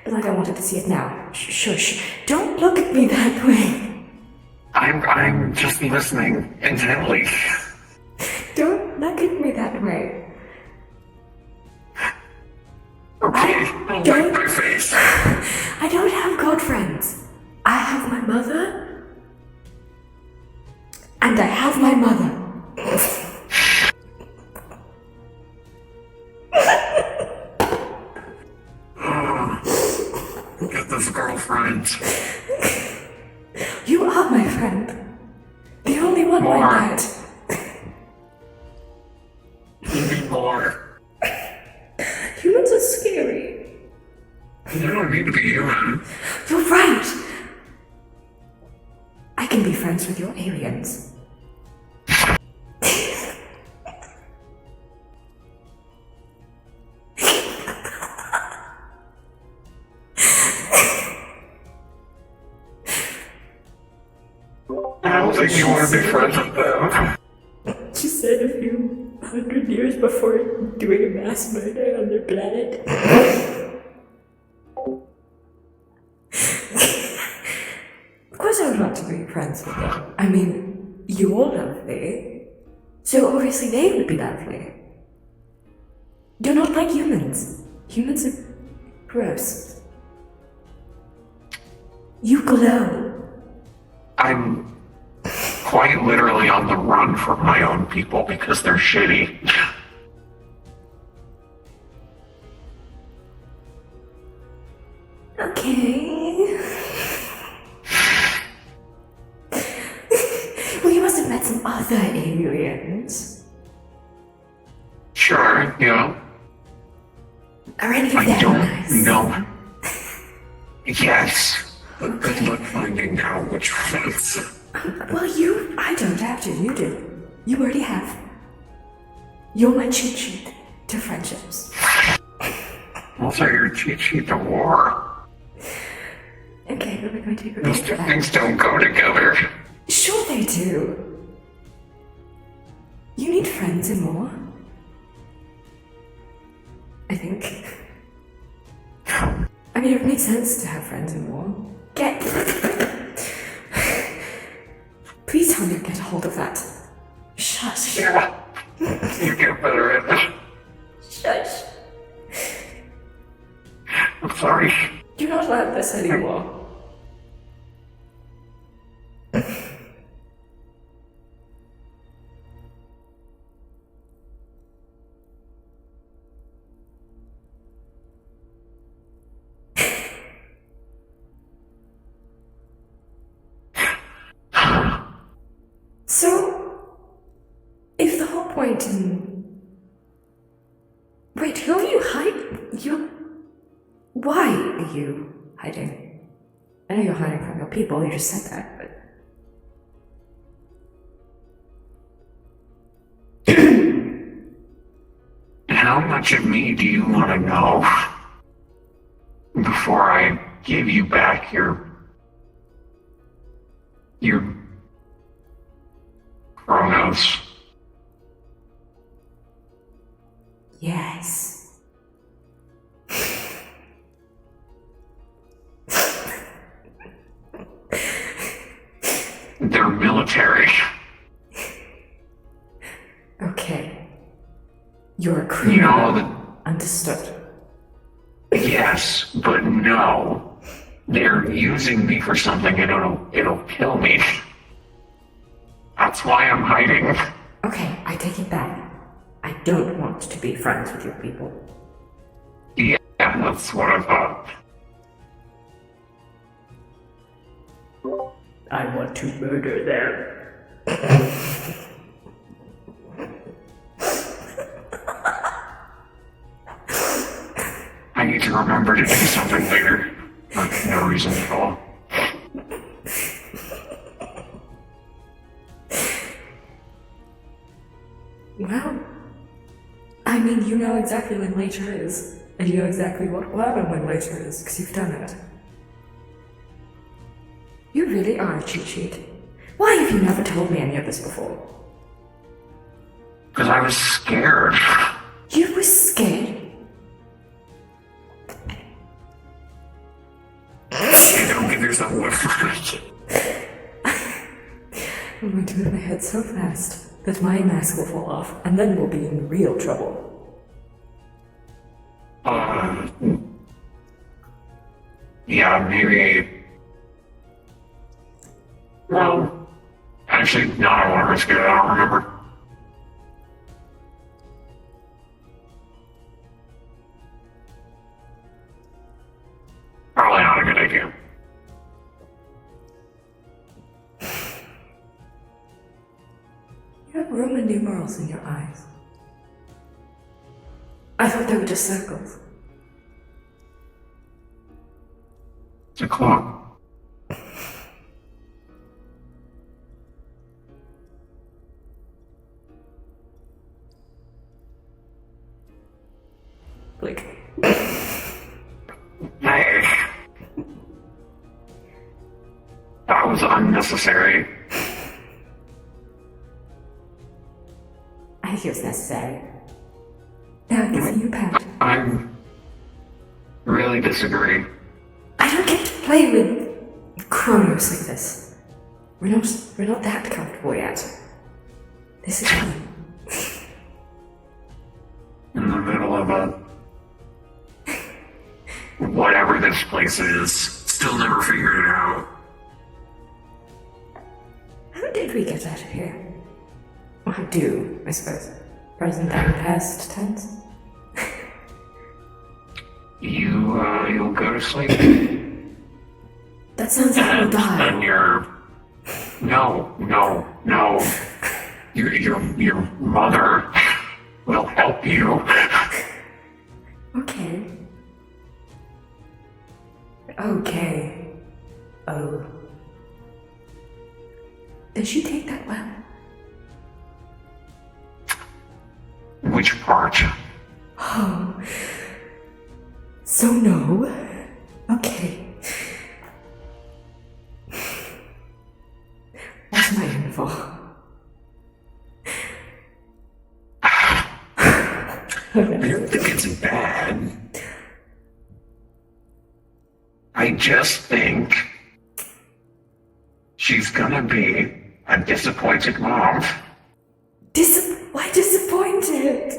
[SPEAKER 2] but like I wanted to see it now. Shush. Don't look at me that way.
[SPEAKER 1] I'm just listening intently.
[SPEAKER 2] Don't look at me that way.
[SPEAKER 1] Okay, I'll wipe my face.
[SPEAKER 2] I don't have god friends. I have my mother. And I have my mother.
[SPEAKER 1] Get this girlfriend.
[SPEAKER 2] You are my friend. The only one
[SPEAKER 1] More.
[SPEAKER 2] like that.
[SPEAKER 1] You need more.
[SPEAKER 2] Humans are scary.
[SPEAKER 1] You don't need to be human.
[SPEAKER 2] You're right. I can be friends with your aliens.
[SPEAKER 1] I don't think you want to be friends with them.
[SPEAKER 2] She said a few 100 years before doing a mass murder on their planet. Of course I would want to be friends with them. I mean, you're lovely. So obviously they would be lovely. You're not like humans. Humans are gross. You glow.
[SPEAKER 1] I'm quite literally on the run from my own people because they're shitty.
[SPEAKER 2] Okay. Well, you must have met some other aliens.
[SPEAKER 1] Sure, yeah.
[SPEAKER 2] Are any of
[SPEAKER 1] I
[SPEAKER 2] them
[SPEAKER 1] don't
[SPEAKER 2] nice?
[SPEAKER 1] know. Yes, but good luck finding out which ones.
[SPEAKER 2] Well, I don't have to, you do. You already have. You're my cheat sheet to friendships.
[SPEAKER 1] Also, your cheat sheet to war.
[SPEAKER 2] Okay, what are we going to be
[SPEAKER 1] Those
[SPEAKER 2] prepared
[SPEAKER 1] two
[SPEAKER 2] for that?
[SPEAKER 1] things don't go together.
[SPEAKER 2] Sure they do. You need friends and more. I think. I mean, it makes sense to have friends and more. Please tell me you get a hold of that. Shush.
[SPEAKER 1] Yeah, you get better at it.
[SPEAKER 2] Shush.
[SPEAKER 1] I'm sorry.
[SPEAKER 2] You're not allowed this anymore. So, if the whole point in... Wait, who are you hiding? Why are you hiding? I know you're hiding from your people, you just said that, but...
[SPEAKER 1] How much of me do you want to know before I give you back your chronos?
[SPEAKER 2] Yes.
[SPEAKER 1] They're military.
[SPEAKER 2] Okay. You're a criminal.
[SPEAKER 1] You know that.
[SPEAKER 2] Understood.
[SPEAKER 1] Yes, but no. they're using me for something and it'll kill me. That's why I'm hiding.
[SPEAKER 2] Okay, I take it back. I don't want to be friends with your people.
[SPEAKER 1] Yeah, that's what I thought.
[SPEAKER 2] I want to murder them.
[SPEAKER 1] I need to remember to do something later. For no reason at all.
[SPEAKER 2] Well, I mean, you know exactly when later is, and you know exactly what will happen when later is, because you've done it. You really are a cheat sheet. Why have you never told me any of this before?
[SPEAKER 1] Because I was scared.
[SPEAKER 2] You were scared?
[SPEAKER 1] Don't give yourself away from it.
[SPEAKER 2] I'm going to move my head so fast that my mask will fall off, and then we'll be in real trouble.
[SPEAKER 1] Yeah, maybe. Well, actually, no, I don't want to risk it. I don't remember. Probably not a good idea.
[SPEAKER 2] You have Roman numerals in your eyes. I thought they were just circles.
[SPEAKER 1] It's a clock.
[SPEAKER 2] Like,
[SPEAKER 1] Hey. That was unnecessary.
[SPEAKER 2] I think it was necessary. Now I give you a pat.
[SPEAKER 1] I really disagree.
[SPEAKER 2] I don't get to play with Kronos like this. We're not that comfortable yet. This is fun.
[SPEAKER 1] In the middle of a whatever this place is. Still never figured it out.
[SPEAKER 2] How did we get out of here? Well, do, I suppose. Present and past tense.
[SPEAKER 1] You'll go to sleep.
[SPEAKER 2] That sounds like we'll die.
[SPEAKER 1] And you're... No. Your mother will help you.
[SPEAKER 2] Okay. Okay. Oh. Did she take that well?
[SPEAKER 1] Which part?
[SPEAKER 2] Oh. So no. Okay. What's my info?
[SPEAKER 1] I don't think it's bad. I just think she's gonna be a disappointed mom.
[SPEAKER 2] Why disappointed?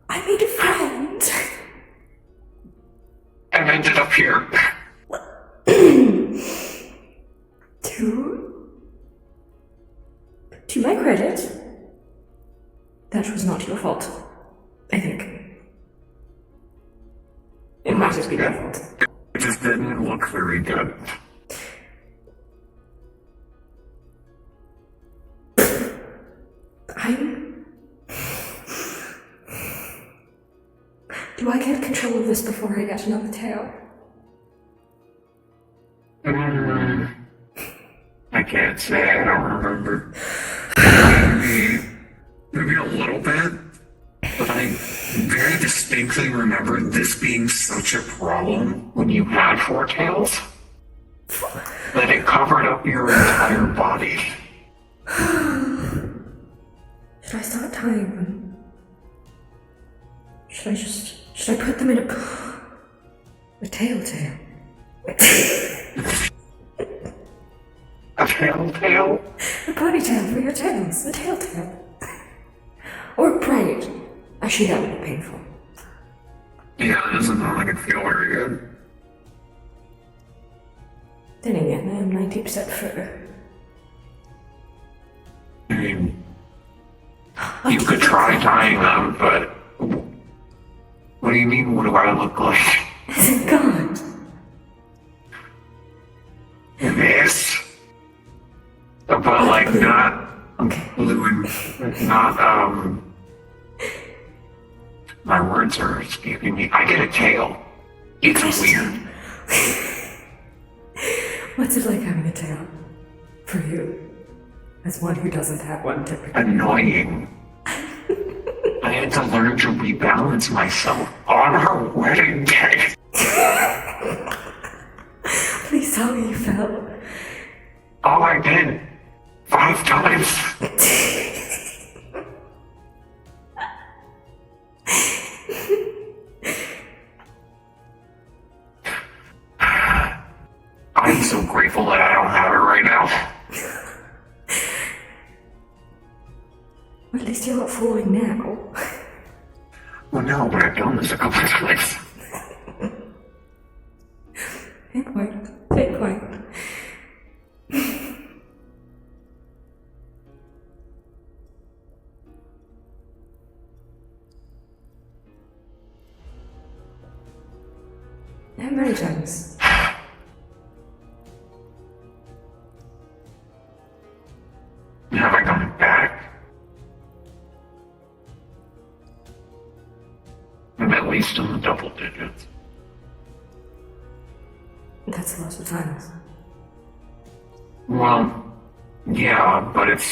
[SPEAKER 2] I made a friend.
[SPEAKER 1] And ended up here.
[SPEAKER 2] To my credit, that was not your fault. I think. It might just be your fault.
[SPEAKER 1] It just didn't look very good.
[SPEAKER 2] Do I get control of this before I get another tail?
[SPEAKER 1] I can't say, I don't remember. Maybe a little bit, but I very distinctly remember this being such a problem when you had four tails that it covered up your entire body.
[SPEAKER 2] Should I start tying them? Should I put them in a tail?
[SPEAKER 1] A tail?
[SPEAKER 2] A ponytail for your tails, a tail. Or a braid. Actually, that would be painful.
[SPEAKER 1] Yeah, it doesn't look like it feel very good.
[SPEAKER 2] Then again, I am 90% fur.
[SPEAKER 1] I mean, you could try tying them, but what do you mean, what do I look like?
[SPEAKER 2] God.
[SPEAKER 1] This? But like not
[SPEAKER 2] Okay.
[SPEAKER 1] blue and not, my words are escaping me. I get a tail. It's weird.
[SPEAKER 2] What's it like having a tail? For you? As one who doesn't have one typically.
[SPEAKER 1] Annoying. I had to learn to rebalance myself on our wedding day.
[SPEAKER 2] Please tell me you fell.
[SPEAKER 1] Oh, I did. 5 times. I'm so grateful that I don't have it right now.
[SPEAKER 2] At least you're not falling now.
[SPEAKER 1] Well, no, but I've done this a couple of times.
[SPEAKER 2] Fair point. Fair point. How many times?
[SPEAKER 1] Have I gone back? I'm at least in the double digits.
[SPEAKER 2] That's lots of times.
[SPEAKER 1] Well, yeah, but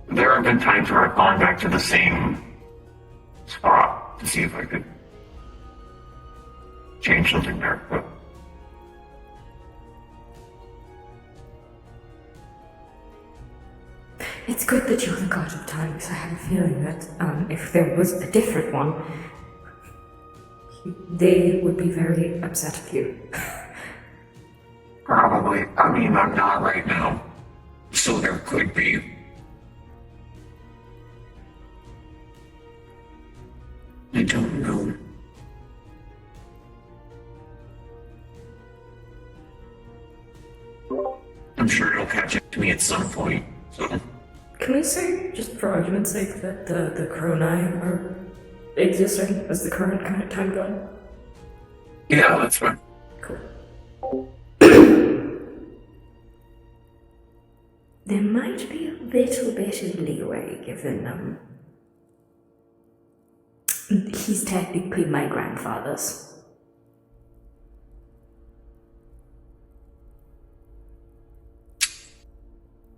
[SPEAKER 1] there have been times where I've gone back to the same spot to see if I could change something there, but
[SPEAKER 2] It's good that you're the god of time, because I have a feeling that if there was a different one, they would be very upset at you.
[SPEAKER 1] probably. I mean, I'm not right now, so there could be. I don't know. I'm sure it'll catch up to me at some point, so.
[SPEAKER 2] Can we say, just for argument's sake, that the Chronai are existing as the current kind of time going?
[SPEAKER 1] Yeah, that's fine.
[SPEAKER 2] Cool. There might be a little bit of leeway given, he's technically my grandfather's.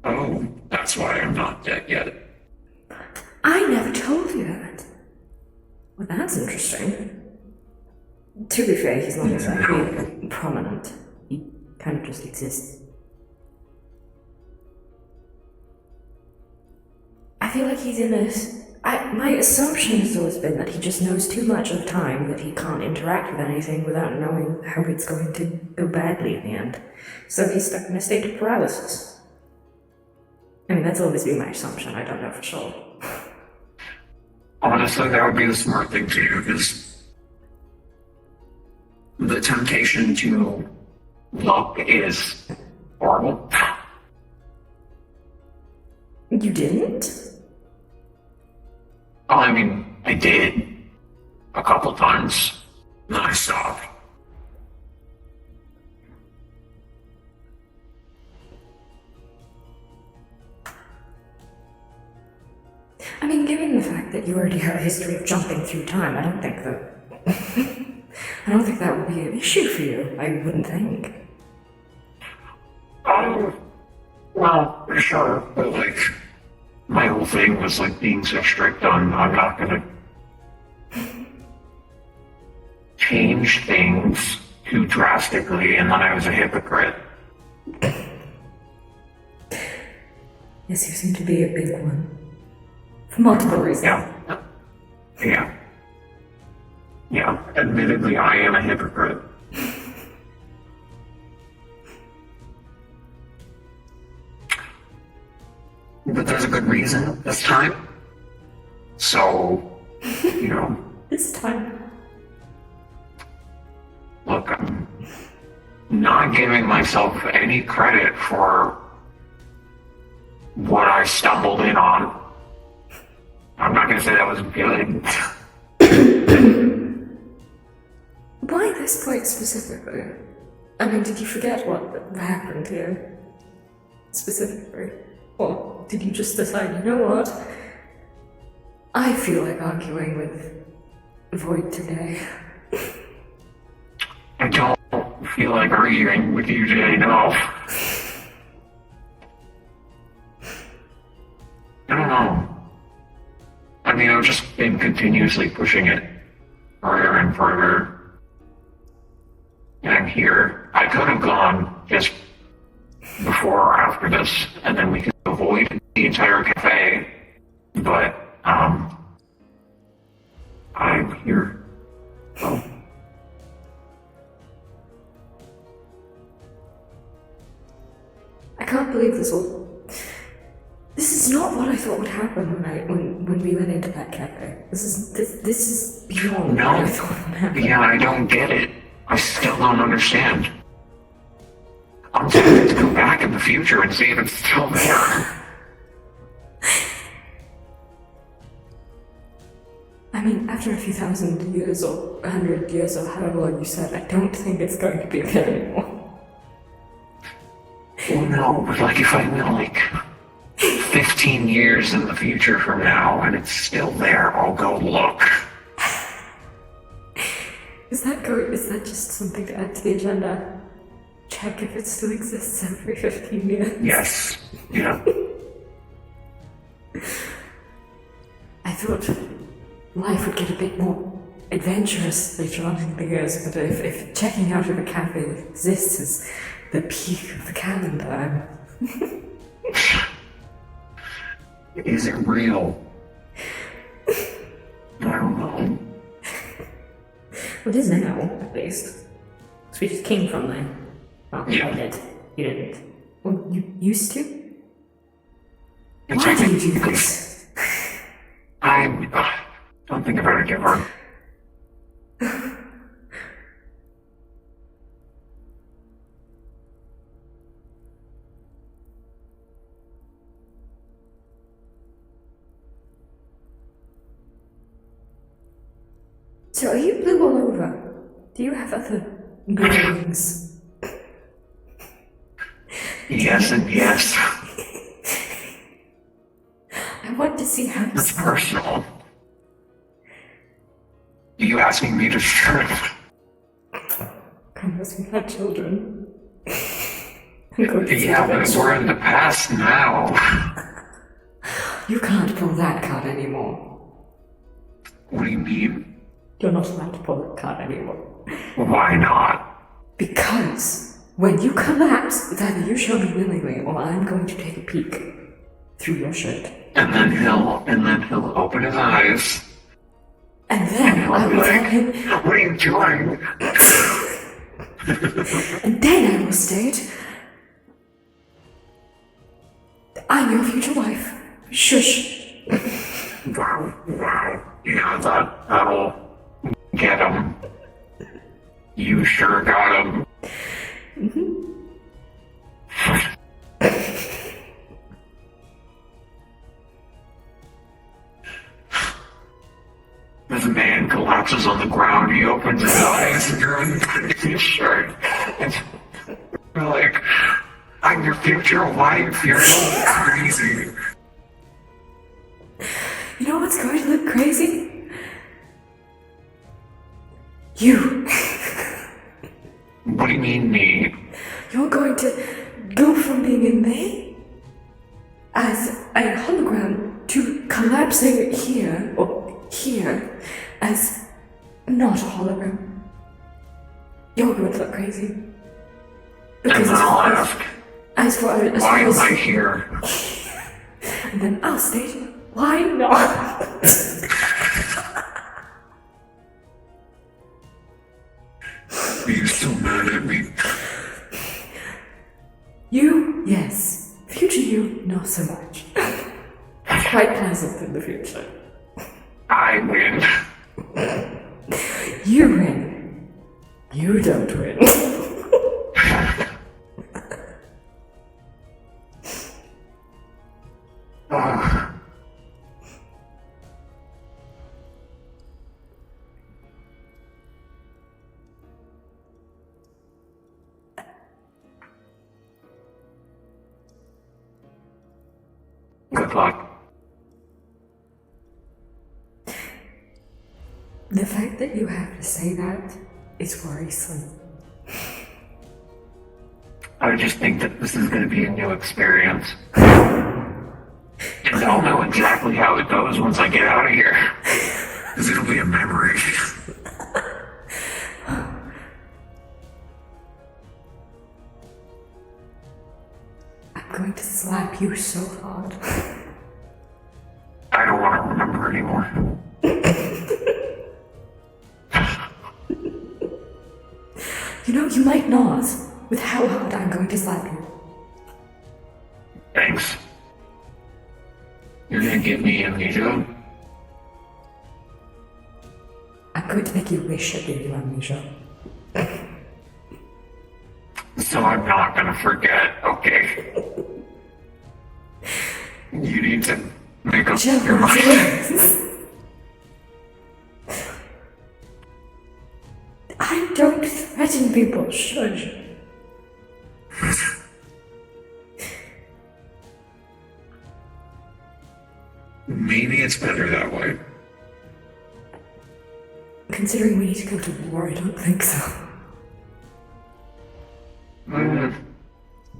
[SPEAKER 1] Oh, that's why I'm not dead yet.
[SPEAKER 2] I never told you that. Well, that's interesting. To be fair, he's not exactly prominent. He kind of just exists. I feel like he's in this. My assumption has always been that he just knows too much of time, that he can't interact with anything without knowing how it's going to go badly in the end. So he's stuck in a state of paralysis. I mean, that's always been my assumption. I don't know for sure.
[SPEAKER 1] Honestly, that would be the smart thing to do, because the temptation to look is horrible.
[SPEAKER 2] You didn't?
[SPEAKER 1] Oh, I mean, I did a couple times, and then I stopped.
[SPEAKER 2] I mean, given the fact that you already have a history of jumping through time, I don't think that would be an issue for you. I wouldn't think.
[SPEAKER 1] Well, sure, but like, my whole thing was like being so strict on I'm not gonna change things too drastically, and then I was a hypocrite.
[SPEAKER 2] Yes, you seem to be a big one. For multiple reasons.
[SPEAKER 1] Yeah, admittedly, I am a hypocrite. But there's a good reason this time. So, you know.
[SPEAKER 2] This time.
[SPEAKER 1] Look, not giving myself any credit for what I stumbled in on. I'm not gonna say that was good.
[SPEAKER 2] Why this point specifically? I mean, did you forget what happened here? Specifically? Or did you just decide, you know what? I feel like arguing with Void today.
[SPEAKER 1] I don't feel like arguing with you today, no. I don't know. I mean, I've just been continuously pushing it further and further. And I'm here. I could have gone just before or after this, and then we could avoid the entire cafe. But, I'm here. So.
[SPEAKER 2] I can't believe this all. This is not what I thought would happen when we went into that cafe. This is beyond what I thought would happen.
[SPEAKER 1] Yeah, I don't get it. I still don't understand. I'm tempted to go back in the future and see if it's still there.
[SPEAKER 2] I mean, after a few thousand years or 100 years or however long you said, I don't think it's going to be there anymore.
[SPEAKER 1] Well, no, but like if I went like 15 years in the future from now and it's still there, I'll go look.
[SPEAKER 2] Is that just something to add to the agenda? Check if it still exists every 15 years.
[SPEAKER 1] Yes. Yeah.
[SPEAKER 2] I thought life would get a bit more adventurous later on in the years, but if checking out of a cafe exists as the peak of the calendar,
[SPEAKER 1] Is it real? I don't know.
[SPEAKER 2] Well, it is now, at least. So we just came from there. Well,
[SPEAKER 1] Yeah.
[SPEAKER 2] I did. You didn't. Well, you used to?
[SPEAKER 1] It's
[SPEAKER 2] Why do you do
[SPEAKER 1] technically-
[SPEAKER 2] this?
[SPEAKER 1] I don't think about it, Giver.
[SPEAKER 2] So are you blue all over? Do you have other blue wings?
[SPEAKER 1] Yes and yes.
[SPEAKER 2] I want to see how
[SPEAKER 1] It's
[SPEAKER 2] this
[SPEAKER 1] personal. Are you asking me to share?
[SPEAKER 2] Come as we had children. I'm going to see
[SPEAKER 1] Yeah, but
[SPEAKER 2] eventually.
[SPEAKER 1] we're in the past now.
[SPEAKER 2] You can't pull that card anymore.
[SPEAKER 1] What do you mean?
[SPEAKER 2] You're not allowed to pull that card anymore.
[SPEAKER 1] Why not?
[SPEAKER 2] Because when you collapse, it's either you show me willingly or I'm going to take a peek through your shirt.
[SPEAKER 1] And then he'll open his eyes.
[SPEAKER 2] And then I
[SPEAKER 1] I'll be
[SPEAKER 2] will tell
[SPEAKER 1] like,
[SPEAKER 2] him,
[SPEAKER 1] what are you doing?
[SPEAKER 2] and then I will state, I'm your future wife. Shush.
[SPEAKER 1] Wow. Yeah, that'll get him. You sure got him. This man collapses on the ground, he opens his eyes, and you're in his shirt. And you're like, I'm your future wife, you're so crazy.
[SPEAKER 2] You know what's going to look crazy? You.
[SPEAKER 1] What do you mean, me?
[SPEAKER 2] You're going to go from being in there as a hologram to collapsing here or here as not a hologram. You're going to look crazy.
[SPEAKER 1] And
[SPEAKER 2] Because
[SPEAKER 1] then I'll ask,
[SPEAKER 2] as far
[SPEAKER 1] why am
[SPEAKER 2] as
[SPEAKER 1] I here?
[SPEAKER 2] and then I'll state, why not?
[SPEAKER 1] Are you still mad at me?
[SPEAKER 2] You, yes. Future you, not so much. Quite pleasant in the future.
[SPEAKER 1] I win.
[SPEAKER 2] You win. You don't win.
[SPEAKER 1] look like?
[SPEAKER 2] The fact that you have to say that is worrisome.
[SPEAKER 1] I just think that this is going to be a new experience. And I'll know exactly how it goes once I get out of here. Because it'll be a memory.
[SPEAKER 2] I'm going to slap you so hard.
[SPEAKER 1] I don't want to remember anymore.
[SPEAKER 2] You know, you might not, with how hard I'm going to slap you.
[SPEAKER 1] Thanks. You're going to give me amnesia?
[SPEAKER 2] I'm going to make you wish I gave you amnesia.
[SPEAKER 1] So I'm not going to forget, okay? You need to make up your mind.
[SPEAKER 2] I don't threaten people, shush.
[SPEAKER 1] Maybe it's better that way.
[SPEAKER 2] Considering we need to go to war, I don't think so.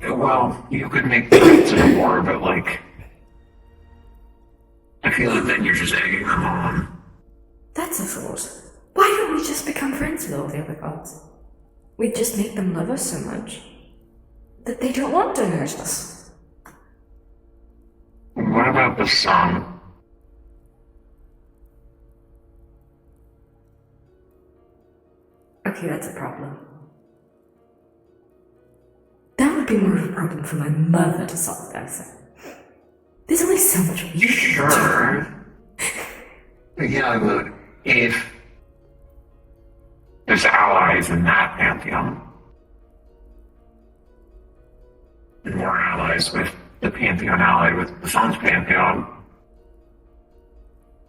[SPEAKER 1] Well, you could make the case in a war, but I feel like then you're just egging them on.
[SPEAKER 2] That's a thought. Why don't we just become friends with all the other gods? We'd just make them love us so much that they don't want to hurt us.
[SPEAKER 1] What about the sun?
[SPEAKER 2] Okay, that's a problem. That would be more of a problem for my mother to solve, though. So there's only so much we can do.
[SPEAKER 1] Sure. Yeah, but if there's allies in that pantheon, and more allies with the pantheon allied with the sun's pantheon,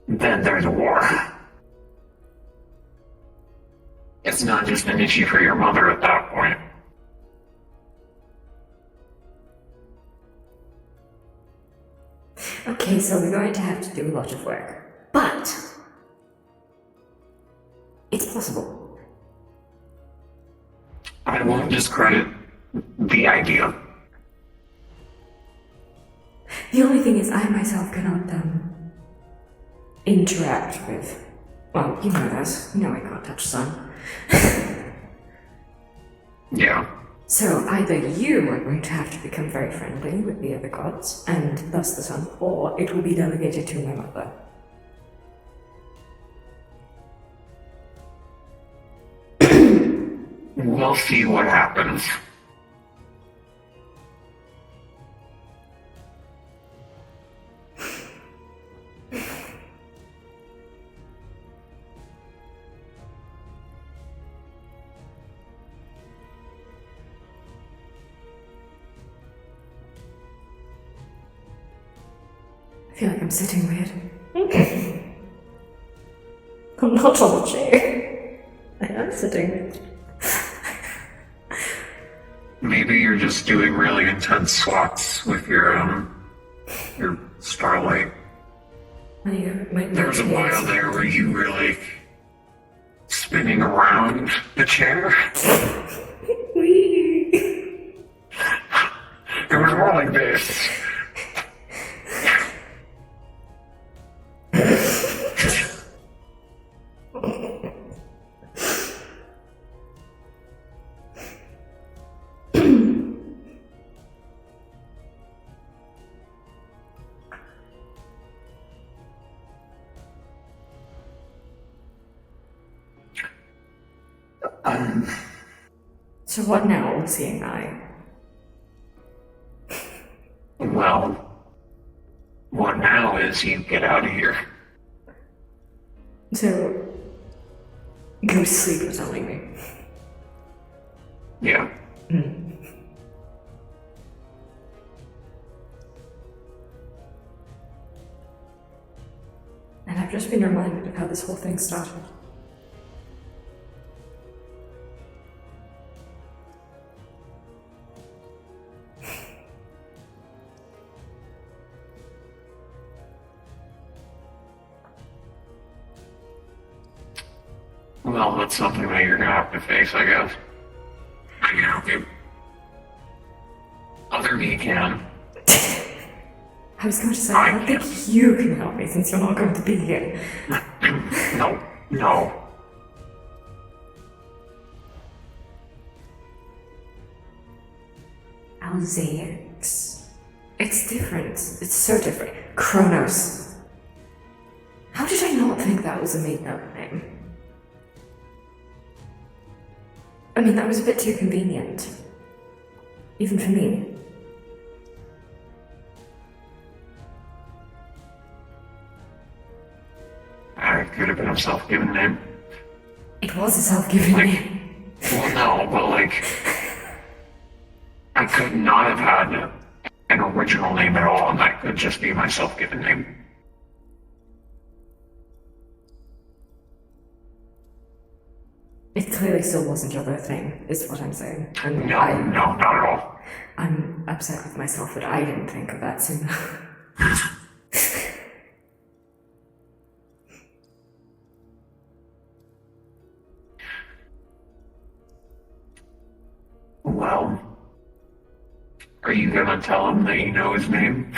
[SPEAKER 1] then there's a war. It's not just an issue for your mother at that point.
[SPEAKER 2] Okay, so we're going to have to do a lot of work. But it's possible.
[SPEAKER 1] I won't discredit the idea.
[SPEAKER 2] The only thing is I myself cannot interact with, well, you know this. You know I can't touch sun.
[SPEAKER 1] Yeah.
[SPEAKER 2] So either you are going to have to become very friendly with the other gods, and thus the sun, or it will be delegated to my mother.
[SPEAKER 1] We'll see what happens.
[SPEAKER 2] I feel like I'm sitting weird. I'm not on the chair. I am sitting.
[SPEAKER 1] Maybe you're just doing really intense swats with your starlight. There was a while there where you were spinning around the chair.
[SPEAKER 2] Wee.
[SPEAKER 1] It was more like this.
[SPEAKER 2] So what now, all seeing eye?
[SPEAKER 1] Well, what now is you get out of here.
[SPEAKER 2] So, go to sleep, you're telling me.
[SPEAKER 1] Yeah.
[SPEAKER 2] And I've just been reminded of how this whole thing started.
[SPEAKER 1] Well, that's something that you're gonna have to face, I guess. I can help you. Other me can.
[SPEAKER 2] I was going to say, I don't think you can help me since you're not going to be here.
[SPEAKER 1] No.
[SPEAKER 2] Alzaics. It's different. It's so different. Kronos. How did I not think that was a made-up name? I mean, that was a bit too convenient. Even for me.
[SPEAKER 1] It could have been a self-given name.
[SPEAKER 2] It was a self-given name.
[SPEAKER 1] Well, no, but I could not have had an original name at all, and that could just be my self-given name.
[SPEAKER 2] It clearly still wasn't your birth name, is what I'm saying.
[SPEAKER 1] No, not at all.
[SPEAKER 2] I'm upset with myself that I didn't think of that sooner.
[SPEAKER 1] Well, are you gonna tell him that you know his name?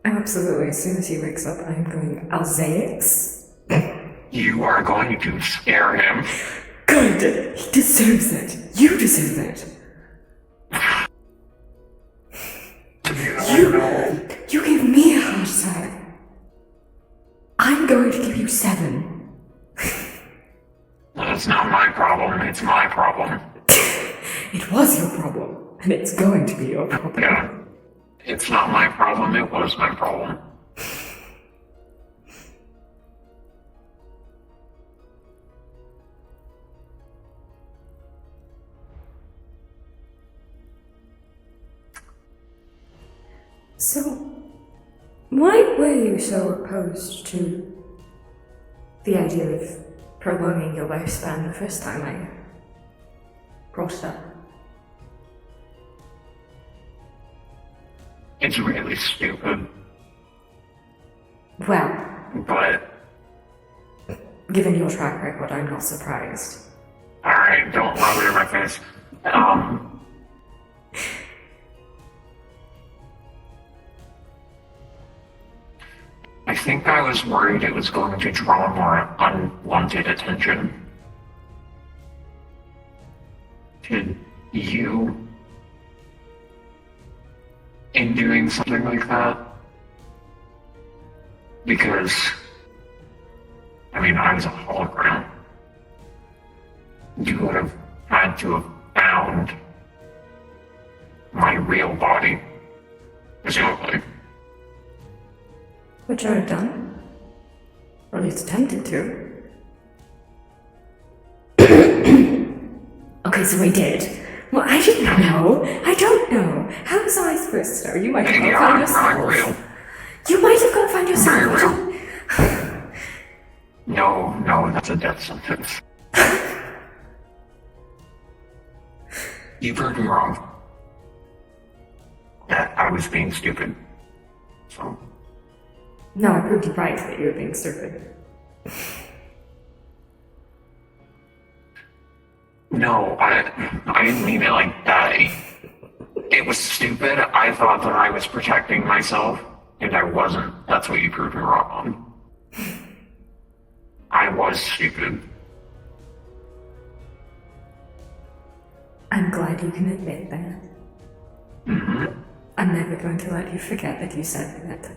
[SPEAKER 2] Absolutely. As soon as he wakes up, I'm going, Alzaics?
[SPEAKER 1] You are going to scare him.
[SPEAKER 2] Good! He deserves it. You deserve it. You gave me a heart attack. I'm going to give you 7.
[SPEAKER 1] That's not my problem, it's my problem.
[SPEAKER 2] It was your problem, and it's going to be your problem.
[SPEAKER 1] Yeah. It's not my problem, it was my problem.
[SPEAKER 2] So, why were you so opposed to the idea of prolonging your lifespan the first time I brought it up?
[SPEAKER 1] It's really stupid.
[SPEAKER 2] Well,
[SPEAKER 1] But,
[SPEAKER 2] given your track record, I'm not surprised.
[SPEAKER 1] alright, don't rub it in my face. I think I was worried it was going to draw more unwanted attention. To you in doing something like that. Because, I mean, I was a hologram. You would have had to have found my real body, presumably.
[SPEAKER 2] Which I have done. Or at least attempted to. Okay, so we did. Well, I didn't know. I don't know. How was I supposed to know? You might have gone find yourself.
[SPEAKER 1] I'm real.
[SPEAKER 2] You might have gone find yourself.
[SPEAKER 1] Very real. No, that's a death sentence. You proved me wrong. That I was being stupid. So.
[SPEAKER 2] No, I proved you right that you were being stupid.
[SPEAKER 1] No, I didn't mean it like that. It was stupid. I thought that I was protecting myself, and I wasn't. That's what you proved me wrong on. I was stupid.
[SPEAKER 2] I'm glad you can admit that.
[SPEAKER 1] Mm-hmm.
[SPEAKER 2] I'm never going to let you forget that you said that.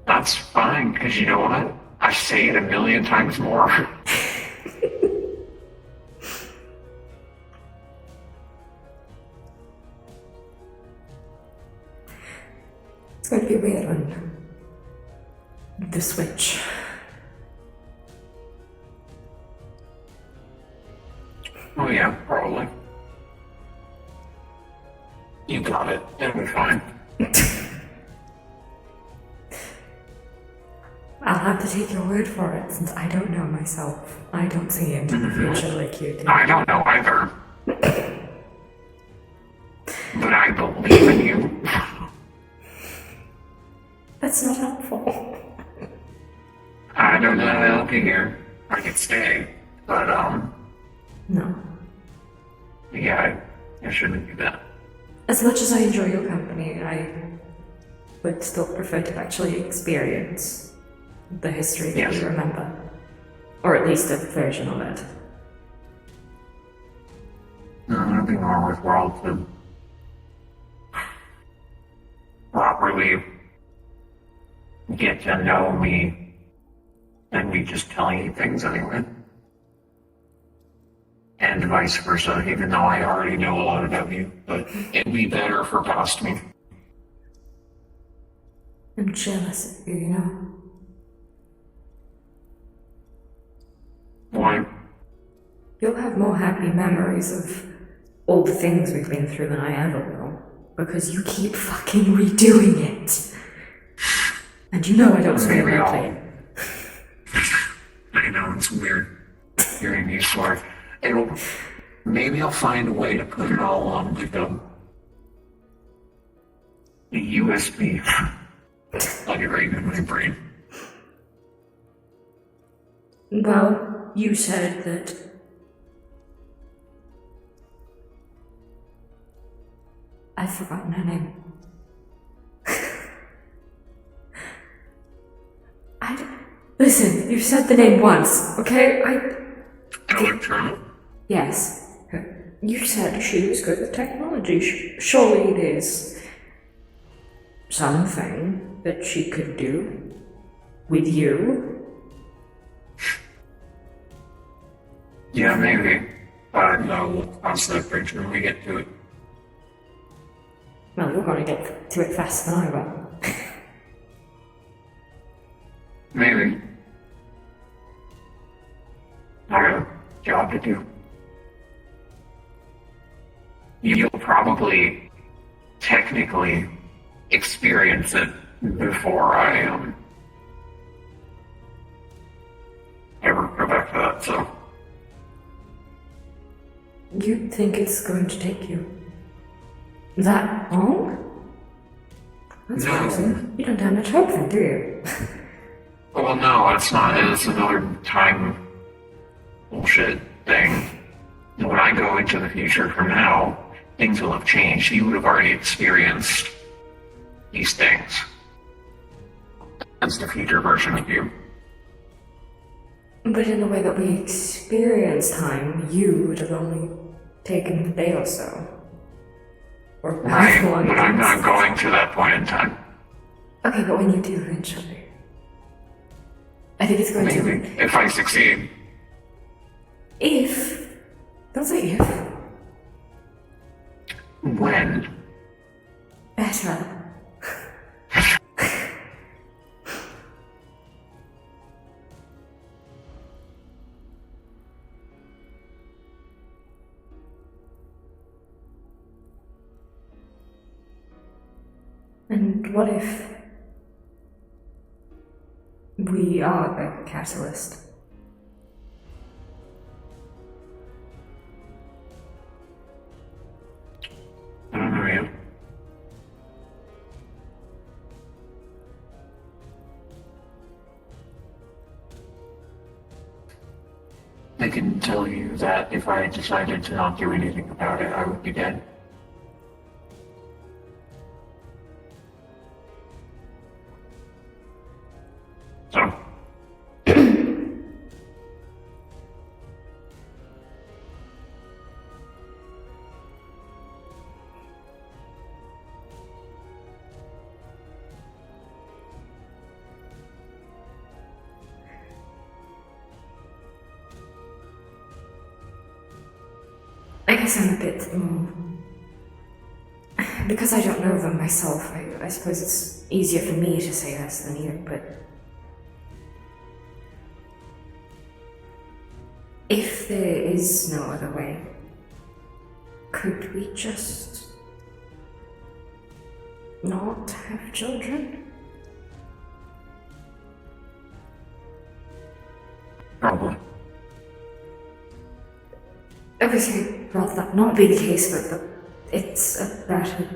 [SPEAKER 1] That's fine, because you know what? I say it 1,000,000 times more.
[SPEAKER 2] It's going to be weird on the Switch.
[SPEAKER 1] Oh yeah, probably. You got it. It'll be fine.
[SPEAKER 2] I'll have to take your word for it, since I don't know myself. I don't see into the future like you do.
[SPEAKER 1] I don't know either. But I believe in you.
[SPEAKER 2] That's not helpful.
[SPEAKER 1] I don't know how to help you here. I could stay. But,
[SPEAKER 2] No.
[SPEAKER 1] yeah, I shouldn't do that.
[SPEAKER 2] As much as I enjoy your company, I would still prefer to actually experience the history that
[SPEAKER 1] Yes.
[SPEAKER 2] you remember. Or at least a version of it.
[SPEAKER 1] There's nothing wrong with world to properly get to know me and me just telling you things anyway. And vice versa, even though I already know a lot about you, but it'd be better for past me.
[SPEAKER 2] I'm jealous of you, you know?
[SPEAKER 1] Why?
[SPEAKER 2] You'll have more happy memories of all the things we've been through than I ever will. Because you keep fucking redoing it. And you know I don't swear
[SPEAKER 1] Maybe
[SPEAKER 2] lightly.
[SPEAKER 1] I know it's weird hearing you swear. Maybe I'll find a way to put it all on the USB. I'll get right in my brain.
[SPEAKER 2] Well, you said that I've forgotten her name. Listen, you've said the name once, okay?
[SPEAKER 1] Electro?
[SPEAKER 2] Yes. You said she was good with technology. Surely it is something that she could do with you.
[SPEAKER 1] Yeah, maybe. But no, we'll cross that bridge when we get to it.
[SPEAKER 2] Well, you're gonna get to it faster than I will.
[SPEAKER 1] Maybe. I got a job to do. You'll probably technically experience it before I ever go back to that, so.
[SPEAKER 2] You think it's going to take you that long? That's
[SPEAKER 1] No.
[SPEAKER 2] surprising. You don't have much hope then, do you?
[SPEAKER 1] Well, no, it's not. It's another time bullshit thing. When I go into the future from now, things will have changed. You would have already experienced these things. That's the future version of you.
[SPEAKER 2] But in the way that we experience time, you would have only taken a day or so. Or
[SPEAKER 1] Right,
[SPEAKER 2] however long
[SPEAKER 1] but
[SPEAKER 2] it
[SPEAKER 1] I'm
[SPEAKER 2] is.
[SPEAKER 1] not going to that point in time.
[SPEAKER 2] Okay, but when you do eventually. I think it's going
[SPEAKER 1] Maybe.
[SPEAKER 2] to...
[SPEAKER 1] If I succeed.
[SPEAKER 2] If... Don't say if.
[SPEAKER 1] When?
[SPEAKER 2] Better. And what if we are the catalyst?
[SPEAKER 1] I don't know yet. I can tell you that if I decided to not do anything about it, I would be dead. So,
[SPEAKER 2] I guess I'm a bit because I don't know them myself, I suppose it's easier for me to say this than you, but if there is no other way, could we just not have children?
[SPEAKER 1] probably.
[SPEAKER 2] Obviously, I'd rather that not be the case, but it's a better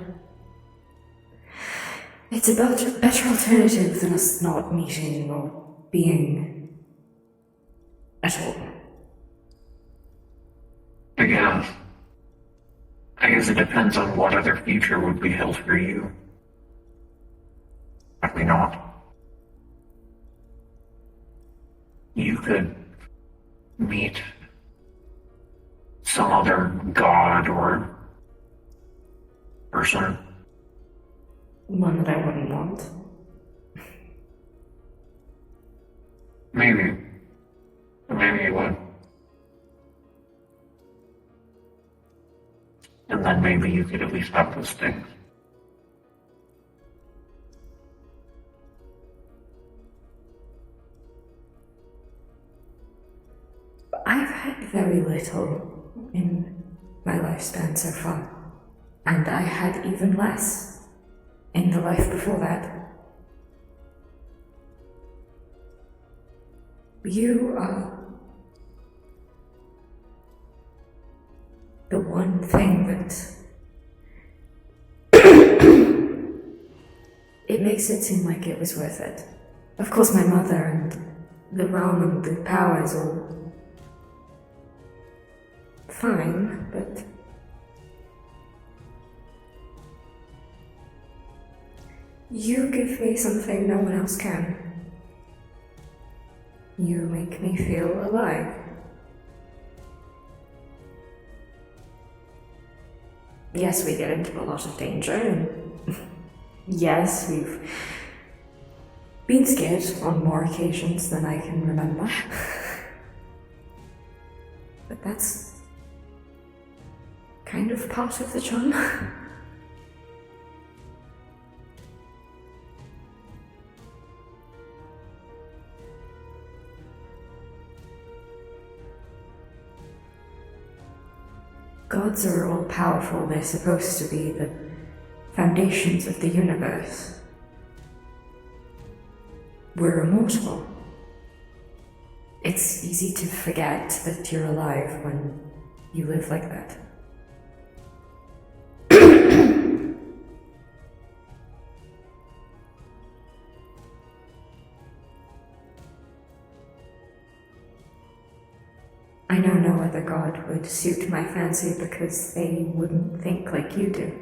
[SPEAKER 2] alternative than us not meeting or being at all.
[SPEAKER 1] I guess. I guess it depends on what other future would be held for you. Probably not. You could meet some other god or person.
[SPEAKER 2] One that I wouldn't want.
[SPEAKER 1] Maybe. Maybe you would. And then maybe you could at least have those things.
[SPEAKER 2] I've had very little in my lifespan so far, and I had even less in the life before that. You are the one thing that it makes it seem like it was worth it. Of course, my mother and the realm and the power is all fine, but you give me something no one else can. You make me feel alive. Yes, we get into a lot of danger, and yes, we've been scared on more occasions than I can remember. But that's kind of part of the charm. Gods are all powerful, they're supposed to be the foundations of the universe. We're immortal. It's easy to forget that you're alive when you live like that. I know no other god would suit my fancy because they wouldn't think like you do.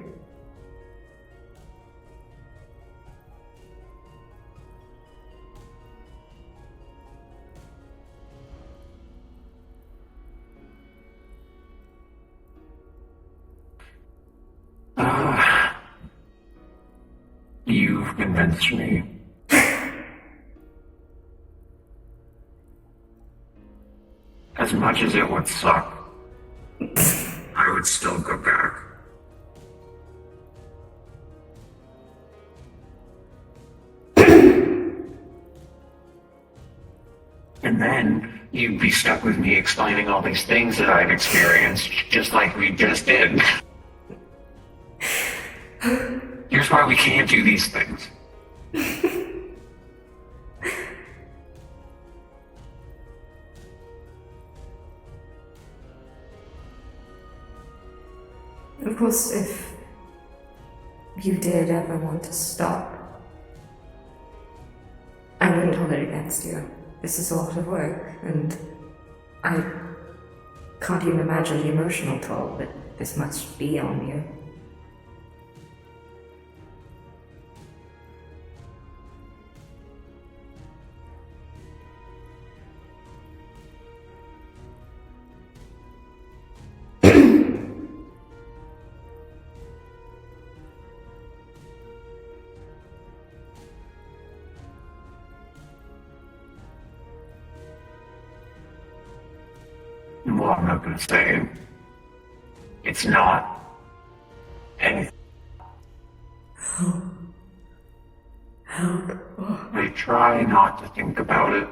[SPEAKER 1] You've convinced me. As much as it would suck, I would still go back. And then you'd be stuck with me explaining all these things that I've experienced, just like we just did. Here's why we can't do these things.
[SPEAKER 2] Of course, if you did ever want to stop, I wouldn't hold it against you. This is a lot of work, and I can't even imagine the emotional toll that this must be on you.
[SPEAKER 1] Well, I'm not gonna say it's not anything.
[SPEAKER 2] Help.
[SPEAKER 1] I try not to think about it.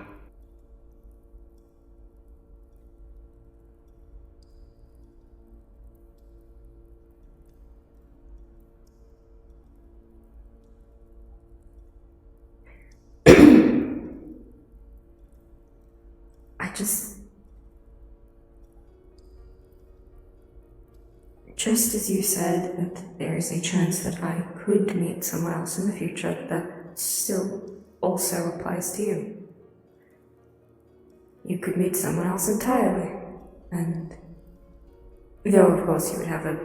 [SPEAKER 2] Just as you said that there is a chance that I could meet someone else in the future, that still also applies to you. You could meet someone else entirely, and Though, of course, you would have a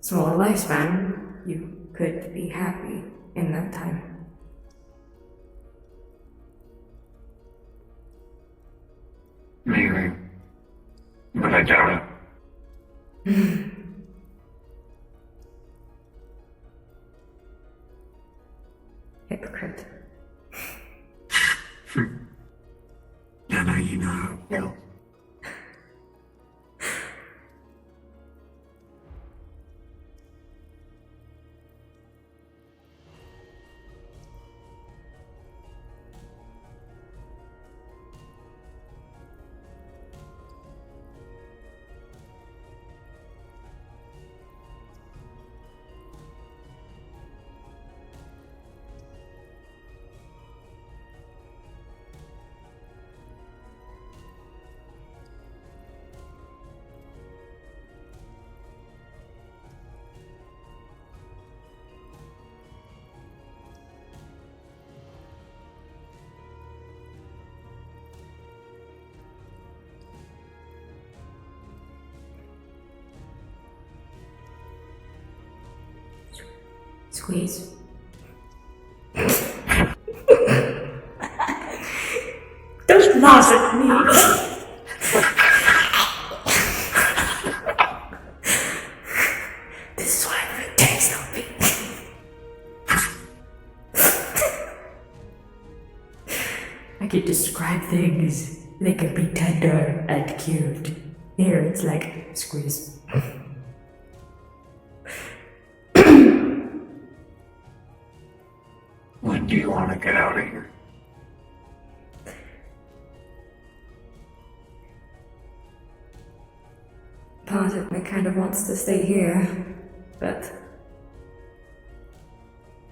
[SPEAKER 2] smaller lifespan, you could be happy in that time.
[SPEAKER 1] Maybe. But I doubt it.
[SPEAKER 2] Hypocrite.
[SPEAKER 1] I know you know how it feels.
[SPEAKER 2] Squeeze. Don't laugh at me! This is why I'm taste of me. I can describe things. They can be tender and cute. Here it's like squeeze.
[SPEAKER 1] When do you want to get out of here?
[SPEAKER 2] Part of me kind of wants to stay here, but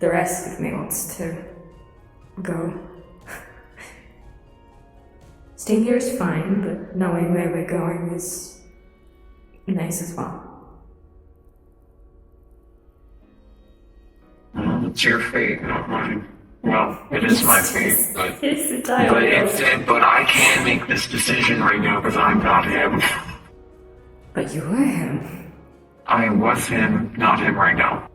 [SPEAKER 2] the rest of me wants to go. Staying here is fine, but knowing where we're going is nice as well.
[SPEAKER 1] Well, it's your fate, not mine. Well, it is my fate, but but I can't make this decision right now because I'm not him.
[SPEAKER 2] But you were him.
[SPEAKER 1] I was him, not him right now.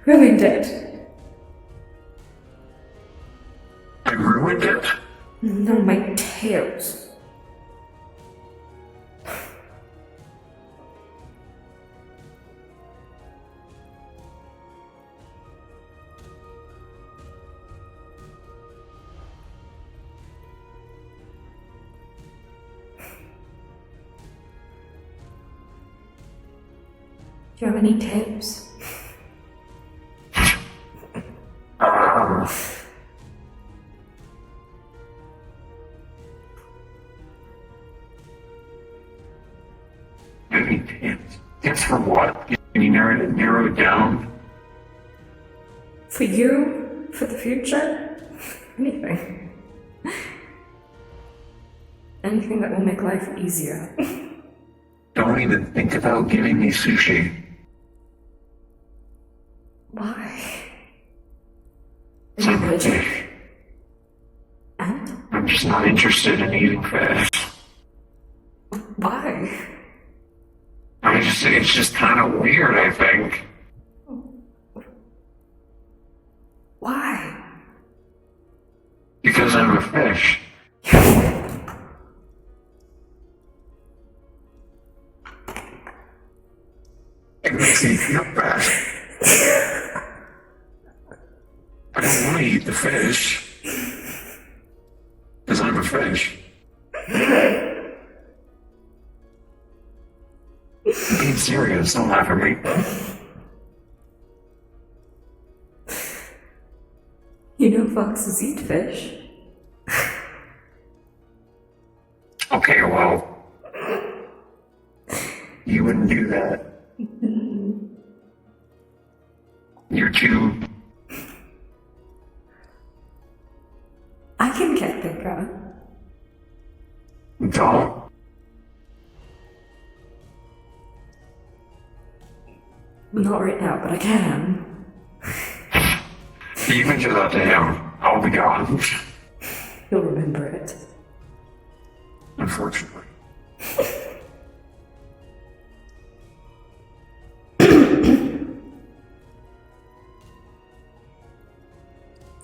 [SPEAKER 2] Ruined it.
[SPEAKER 1] I ruined it?
[SPEAKER 2] No, my tails. Do you have any tips?
[SPEAKER 1] Tips for what? Can you narrow it down?
[SPEAKER 2] For you? For the future? Anything. Anything that will make life easier.
[SPEAKER 1] Don't even think about giving me sushi.
[SPEAKER 2] Why?
[SPEAKER 1] It's I'm a fish.
[SPEAKER 2] And?
[SPEAKER 1] I'm just not interested in eating fish.
[SPEAKER 2] Why?
[SPEAKER 1] It's just kind of weird, I think.
[SPEAKER 2] Why?
[SPEAKER 1] Because I'm a fish. It makes me feel bad. I don't want to eat the fish. Because I'm a fish. I'm being serious, don't laugh at me.
[SPEAKER 2] You know foxes eat fish.
[SPEAKER 1] Okay, well, you wouldn't do that. You're too Don't.
[SPEAKER 2] Not right now, but I can.
[SPEAKER 1] You can do that to him. I'll be gone.
[SPEAKER 2] He'll remember it.
[SPEAKER 1] Unfortunately.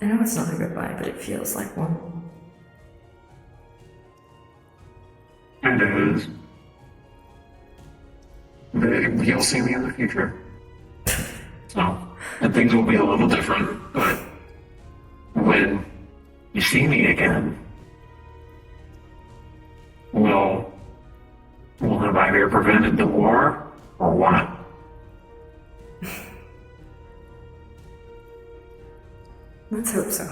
[SPEAKER 2] I know it's not a goodbye, but it feels like one.
[SPEAKER 1] And it is. But you'll see me in the future. So, and things will be a little different, but when you see me again, we'll have either prevented the war or won it.
[SPEAKER 2] Let's hope so.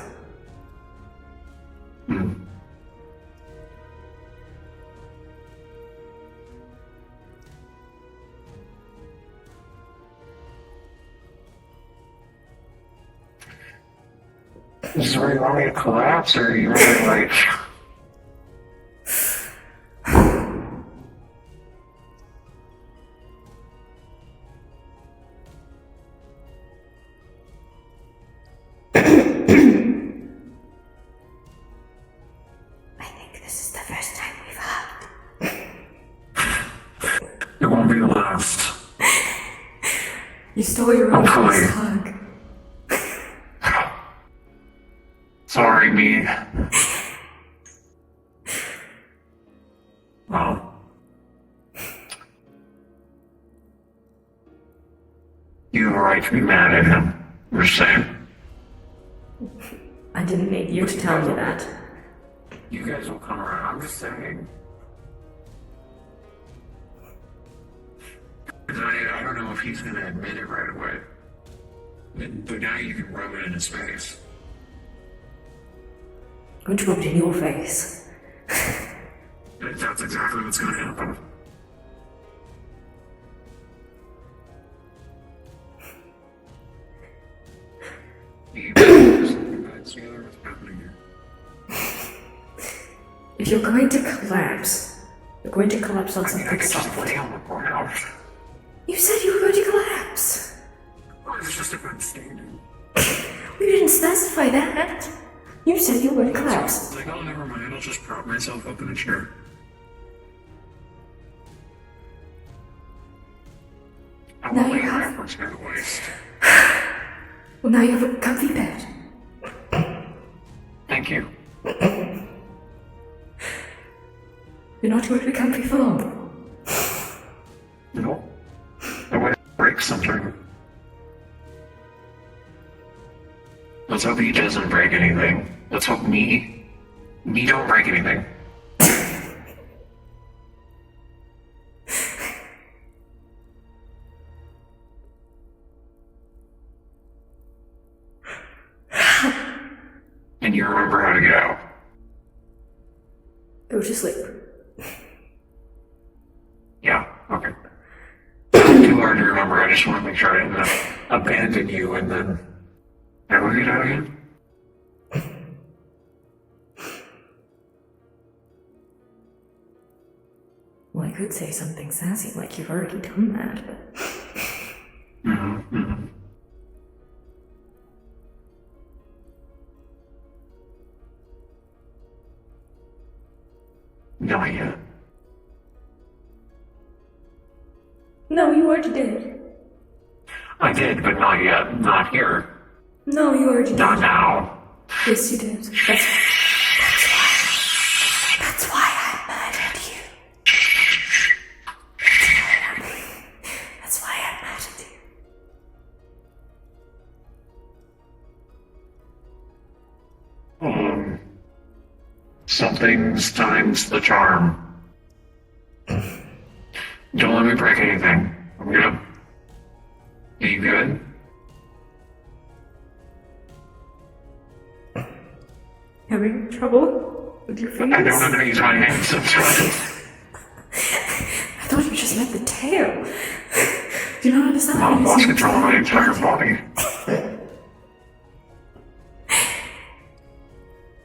[SPEAKER 1] Hmm. Is where you want me to collapse, or are you really like...
[SPEAKER 2] I think this is the first time we've hugged.
[SPEAKER 1] It won't be the last.
[SPEAKER 2] You stole your own
[SPEAKER 1] Hopefully.
[SPEAKER 2] first hug.
[SPEAKER 1] Sorry, me. Well, you have a right to be mad at him. You're saying.
[SPEAKER 2] I didn't need you to tell me that.
[SPEAKER 1] You guys will come around. I'm just saying. I don't know if he's gonna admit it right away. But now you can rub it in his face.
[SPEAKER 2] I'm going to rub it in your face.
[SPEAKER 1] That's exactly what's gonna happen. What's happening here?
[SPEAKER 2] If you're going to collapse, you're going to collapse on
[SPEAKER 1] I
[SPEAKER 2] something
[SPEAKER 1] could just
[SPEAKER 2] soft.
[SPEAKER 1] lay on the ground.
[SPEAKER 2] You said you were going to collapse.
[SPEAKER 1] Or it's just if I'm standing.
[SPEAKER 2] We didn't specify that. You said you were going to collapse.
[SPEAKER 1] Like, oh, never mind. I'll just prop myself up in a chair. I
[SPEAKER 2] Now
[SPEAKER 1] won't
[SPEAKER 2] you
[SPEAKER 1] lay
[SPEAKER 2] have-
[SPEAKER 1] backwards near the waist.
[SPEAKER 2] Well, now you have a comfy bed.
[SPEAKER 1] Thank you.
[SPEAKER 2] You're not going to be comfy for long.
[SPEAKER 1] No. I would break something. Let's hope he doesn't break anything. Let's hope me don't break anything. And you remember how to get out.
[SPEAKER 2] Go to sleep.
[SPEAKER 1] Yeah, okay. Too hard to remember. I just want to make sure I didn't abandon you and then never get out again.
[SPEAKER 2] Well, I could say something sassy like you've already done that, but...
[SPEAKER 1] Mm-hmm. Not yet.
[SPEAKER 2] No, you already did.
[SPEAKER 1] I did, but not yet. Not here.
[SPEAKER 2] No, you already did.
[SPEAKER 1] Not now.
[SPEAKER 2] Yes, you did. That's why I murdered you. That's why I murdered you.
[SPEAKER 1] Something's times the charm. Don't let me break anything. I'm good. Are you good?
[SPEAKER 2] Having trouble with your fingers?
[SPEAKER 1] I don't know how to use my hands sometimes.
[SPEAKER 2] I thought you just meant the tail. Do you not understand?
[SPEAKER 1] I've lost
[SPEAKER 2] using
[SPEAKER 1] control of my
[SPEAKER 2] the
[SPEAKER 1] entire
[SPEAKER 2] tail?
[SPEAKER 1] body.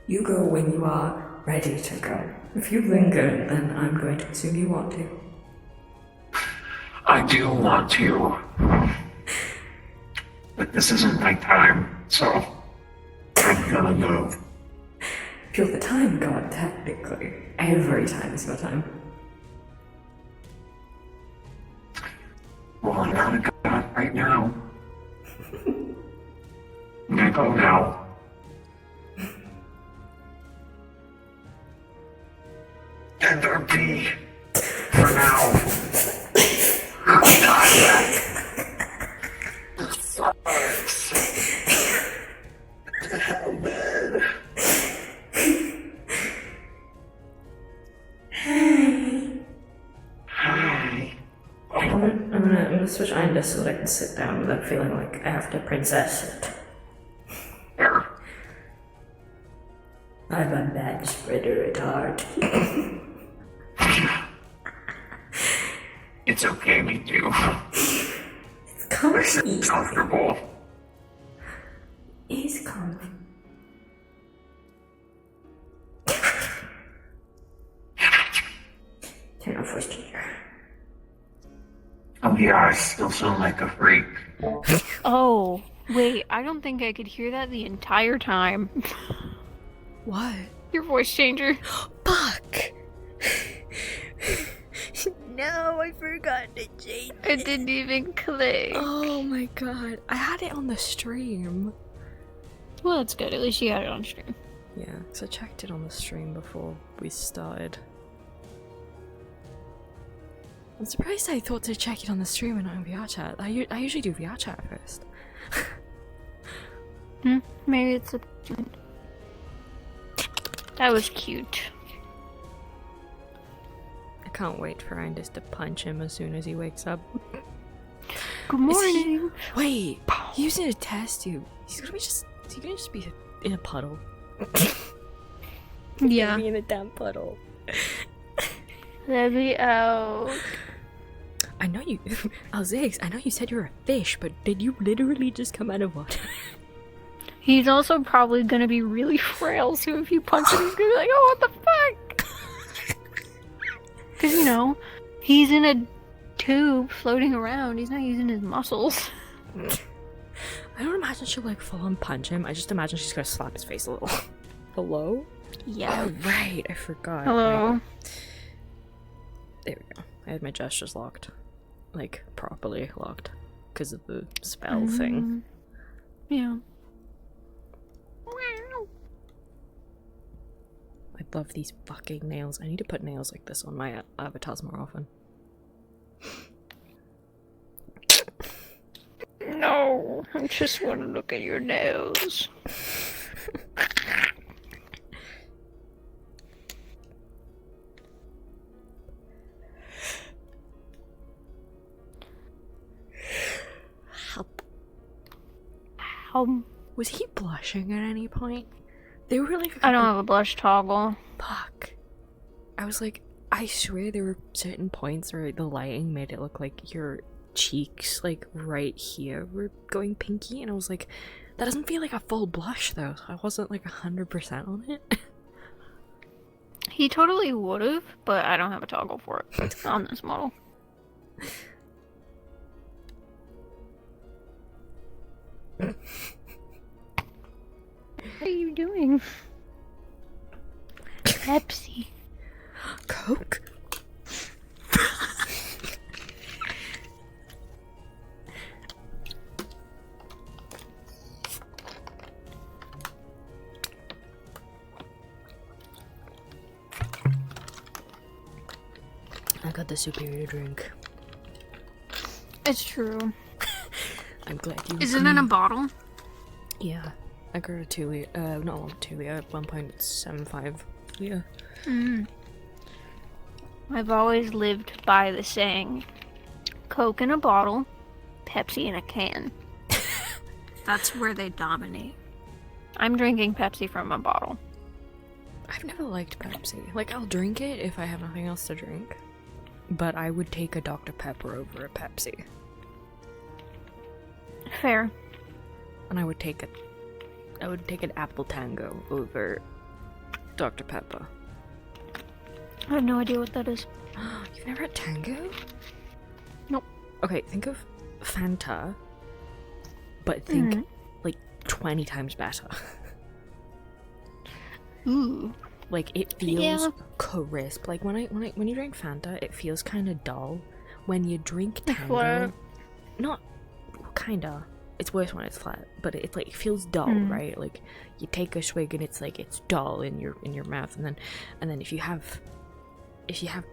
[SPEAKER 2] You go when you are ready to go. If you linger, then I'm going to assume you want to.
[SPEAKER 1] I do want to. But this isn't my time, so I'm gonna go.
[SPEAKER 2] You're the time god, technically. Every time is your time.
[SPEAKER 1] Well, I'm not a god right now. I'm gonna go now. And there be, for now. I'm not yet. This sucks. Hell, man. Hi.
[SPEAKER 2] I'm gonna switch Indus so that I can sit down without feeling like I have to princess it.
[SPEAKER 1] There.
[SPEAKER 2] I'm a bad spreader at heart.
[SPEAKER 1] It's okay, me too.
[SPEAKER 2] It's comfy.
[SPEAKER 1] It's comfortable.
[SPEAKER 2] It's comfy. Turn off voice changer.
[SPEAKER 1] Oh yeah, I still sound like a freak.
[SPEAKER 3] Oh, wait, I don't think I could hear that the entire time.
[SPEAKER 4] What?
[SPEAKER 3] Your voice changer.
[SPEAKER 4] Fuck! No, I forgot to change
[SPEAKER 3] It didn't even click.
[SPEAKER 4] Oh my god. I had it on the stream.
[SPEAKER 3] Well, that's good. At least you had it on stream.
[SPEAKER 4] Yeah, because I checked it on the stream before we started. I'm surprised I thought to check it on the stream and not on VR chat. I usually do VR chat first.
[SPEAKER 3] Maybe it's a... That was cute.
[SPEAKER 4] I can't wait for Indus to punch him as soon as he wakes up.
[SPEAKER 3] Good morning.
[SPEAKER 4] Wait, he's in a test tube. Is he gonna just be in a puddle?
[SPEAKER 3] Yeah.
[SPEAKER 4] Be in a damn puddle.
[SPEAKER 3] Let me out.
[SPEAKER 4] I know you, Alzix, I know you said you're a fish, but did you literally just come out of water?
[SPEAKER 3] He's also probably gonna be really frail, so if you punch him, he's gonna be like, oh, what the fuck? Because, you know, he's in a tube floating around. He's not using his muscles.
[SPEAKER 4] I don't imagine she'll like full on punch him. I just imagine she's gonna slap his face a little. Hello?
[SPEAKER 3] Yeah.
[SPEAKER 4] Oh, right, I forgot.
[SPEAKER 3] Hello.
[SPEAKER 4] Right. There we go. I had my gestures locked. Like, properly locked. Because of the spell thing.
[SPEAKER 3] Yeah.
[SPEAKER 4] I love these fucking nails. I need to put nails like this on my avatars more often.
[SPEAKER 3] No, I just want to look at your nails.
[SPEAKER 4] Was he blushing at any point? They were like
[SPEAKER 3] I don't have a blush toggle.
[SPEAKER 4] Fuck. I was like, I swear there were certain points where the lighting made it look like your cheeks, like right here, were going pinky, and I was like, that doesn't feel like a full blush though. I wasn't like 100% on it.
[SPEAKER 3] He totally would've, but I don't have a toggle for it on this model. What are you doing? Pepsi.
[SPEAKER 4] Coke? I got the superior drink.
[SPEAKER 3] It's true.
[SPEAKER 4] I'm glad you
[SPEAKER 3] Is it in a bottle?
[SPEAKER 4] Yeah. I got a 2 liter, not 2 liter, 1.75 liter.
[SPEAKER 3] I've always lived by the saying, Coke in a bottle, Pepsi in a can. That's where they dominate. I'm drinking Pepsi from a bottle.
[SPEAKER 4] I've never liked Pepsi. Like, I'll drink it if I have nothing else to drink. But I would take a Dr. Pepper over a Pepsi.
[SPEAKER 3] Fair.
[SPEAKER 4] And I would take an Apple Tango over Dr. Pepper.
[SPEAKER 3] I have no idea what that is.
[SPEAKER 4] You've never had Tango?
[SPEAKER 3] Nope.
[SPEAKER 4] Okay, think of Fanta, but think
[SPEAKER 3] Mm.
[SPEAKER 4] like 20 times better.
[SPEAKER 3] Ooh.
[SPEAKER 4] Like it feels
[SPEAKER 3] Yeah.
[SPEAKER 4] crisp. Like when you drink Fanta, it feels kind of dull. When you drink Tango,
[SPEAKER 3] Flat.
[SPEAKER 4] not kinda. It's worse when it's flat, but it like feels dull,
[SPEAKER 3] Mm.
[SPEAKER 4] right? Like you take a swig and it's like it's dull in your mouth, and then if you have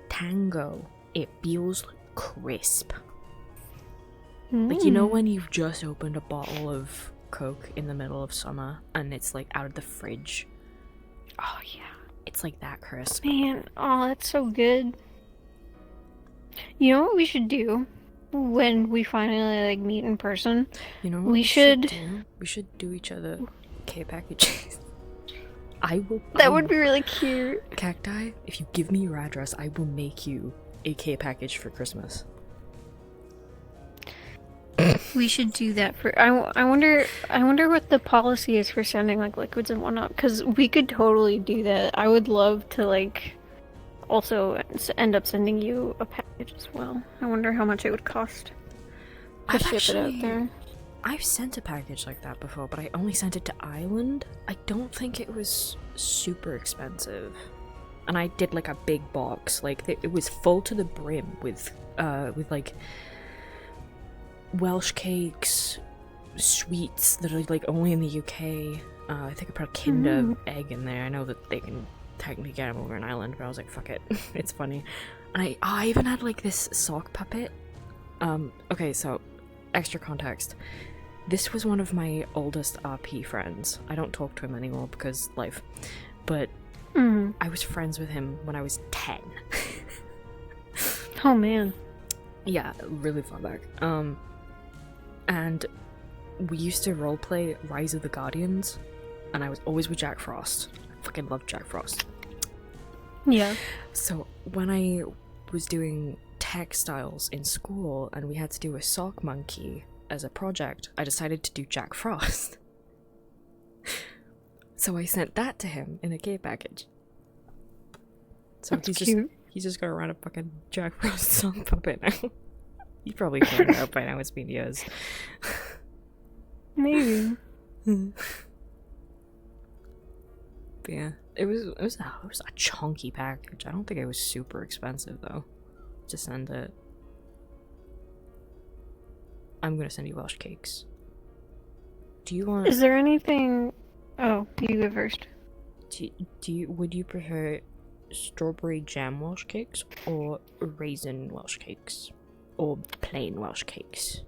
[SPEAKER 4] Tango, it feels crisp. Like, you know when you've just opened a bottle of Coke in the middle of summer and it's like out of the fridge?
[SPEAKER 3] Oh yeah.
[SPEAKER 4] It's like that crisp.
[SPEAKER 3] Man, oh, that's so good. You know what we should do when we finally like meet in person?
[SPEAKER 4] You know what
[SPEAKER 3] We should.
[SPEAKER 4] do? We should do each other care packages. I will.
[SPEAKER 3] That would be really cute.
[SPEAKER 4] Cacti, if you give me your address, I will make you a care package for Christmas.
[SPEAKER 3] We should do that for. I wonder what the policy is for sending like liquids and whatnot. Because we could totally do that. I would love to like also end up sending you a package as well. I wonder how much it would cost to
[SPEAKER 4] I've
[SPEAKER 3] ship it out there.
[SPEAKER 4] I've sent a package like that before, but I only sent it to Ireland. I don't think it was super expensive. And I did like a big box. Like it was full to the brim with like Welsh cakes, sweets that are like only in the UK. I think I put a Kinder egg in there. I know that they can technically get them over in Ireland, but I was like, fuck it, it's funny. And I even had like this sock puppet. Okay, so extra context. This was one of my oldest RP friends. I don't talk to him anymore because life, but I was friends with him when I was 10.
[SPEAKER 3] Oh man.
[SPEAKER 4] Yeah, really far back. And we used to roleplay Rise of the Guardians, and I was always with Jack Frost. I fucking love Jack Frost.
[SPEAKER 3] Yeah.
[SPEAKER 4] So when I was doing textiles in school and we had to do a sock monkey as a project, I decided to do Jack Frost. So I sent that to him in a care package. So
[SPEAKER 3] That's cute.
[SPEAKER 4] He's just gonna run a fucking Jack Frost sock puppet now. You probably figured it out by now, it's been years.
[SPEAKER 3] Maybe.
[SPEAKER 4] But yeah, it was a chunky package. I don't think it was super expensive though to send it. I'm gonna send you Welsh cakes. Do you want?
[SPEAKER 3] Is there anything? Oh, you go first.
[SPEAKER 4] Would you prefer strawberry jam Welsh cakes or raisin Welsh cakes or plain Welsh cakes?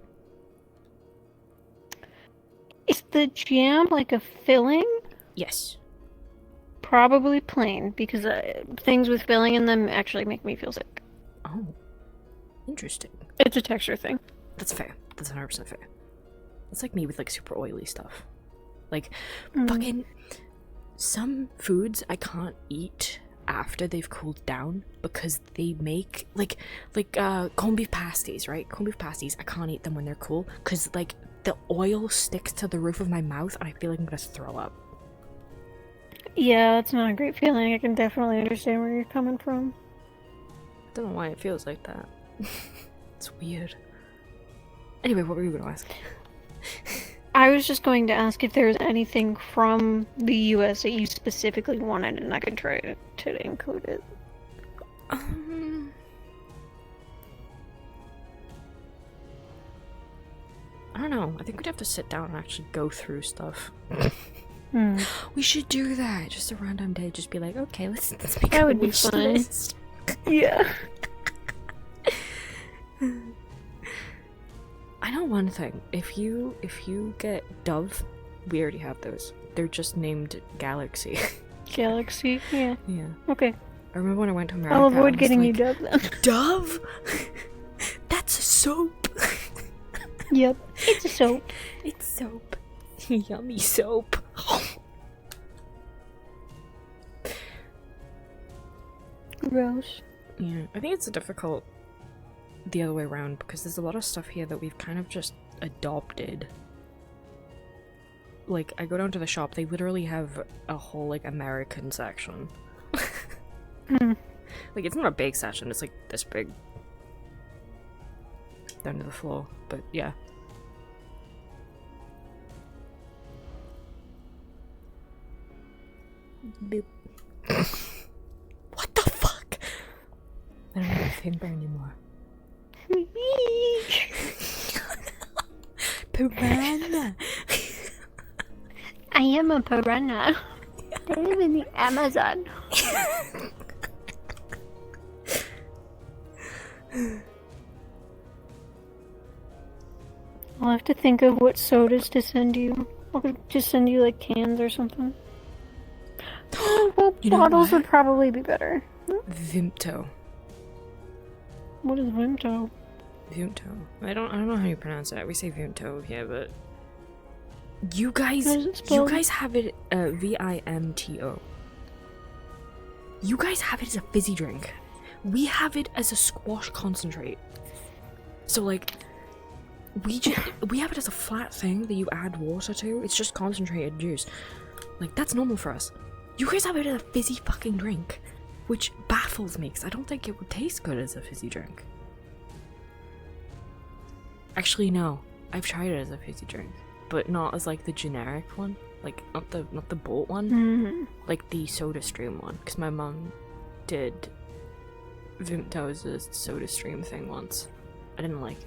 [SPEAKER 3] Is the jam like a filling?
[SPEAKER 4] Yes.
[SPEAKER 3] Probably plain, because things with filling in them actually make me feel sick.
[SPEAKER 4] Oh, interesting.
[SPEAKER 3] It's a texture thing.
[SPEAKER 4] That's fair. That's 100% fair. It's like me with like super oily stuff. Like fucking some foods I can't eat after they've cooled down because they make like corned beef pasties, right? Corned beef pasties, I can't eat them when they're cool because like the oil sticks to the roof of my mouth and I feel like I'm gonna throw up.
[SPEAKER 3] Yeah, that's not a great feeling. I can definitely understand where you're coming from.
[SPEAKER 4] I don't know why it feels like that. It's weird. Anyway, what were you gonna ask?
[SPEAKER 3] I was just going to ask if there was anything from the US that you specifically wanted, and I could try to include it.
[SPEAKER 4] I don't know. I think we'd have to sit down and actually go through stuff. We should do that. Just a random day. Just be like, okay, let's make
[SPEAKER 3] That
[SPEAKER 4] a
[SPEAKER 3] would be
[SPEAKER 4] wish
[SPEAKER 3] fun.
[SPEAKER 4] list.
[SPEAKER 3] Yeah.
[SPEAKER 4] I know one thing. If you get Dove, we already have those. They're just named Galaxy.
[SPEAKER 3] Galaxy? Yeah.
[SPEAKER 4] Yeah.
[SPEAKER 3] Okay.
[SPEAKER 4] I remember when I went to America.
[SPEAKER 3] I'll
[SPEAKER 4] I
[SPEAKER 3] avoid
[SPEAKER 4] was
[SPEAKER 3] getting you
[SPEAKER 4] like,
[SPEAKER 3] Dove then.
[SPEAKER 4] Dove? That's a soap.
[SPEAKER 3] Yep. It's a soap.
[SPEAKER 4] It's soap. Yummy soap.
[SPEAKER 3] Gross.
[SPEAKER 4] Yeah, I think it's difficult the other way around because there's a lot of stuff here that we've kind of just adopted. Like, I go down to the shop, they literally have a whole, like, American section. Like, it's not a big session, it's like this big. Down to the floor, but yeah. Boop. What the fuck? I don't have a finger anymore. Piranha!
[SPEAKER 3] I am a piranha. I live in the Amazon. I'll have to think of what sodas to send you. I'll just send you like cans or something. Well,
[SPEAKER 4] You know
[SPEAKER 3] bottles
[SPEAKER 4] what?
[SPEAKER 3] would probably be better.
[SPEAKER 4] Vimto.
[SPEAKER 3] What is Vimto?
[SPEAKER 4] Vimto. I don't know how you pronounce it. We say Vimto here, but you guys
[SPEAKER 3] How is it spelled?
[SPEAKER 4] have it Vimto. You guys have it as a fizzy drink. We have it as a squash concentrate. So like we have it as a flat thing that you add water to. It's just concentrated juice. Like that's normal for us. You guys have it as a fizzy fucking drink, which baffles me because I don't think it would taste good as a fizzy drink. Actually, no. I've tried it as a fizzy drink, but not as like the generic one, like not the bolt one,
[SPEAKER 3] Mm-hmm.
[SPEAKER 4] like the Soda Stream one. Because my mum did Vimto as a Soda Stream thing once. I didn't like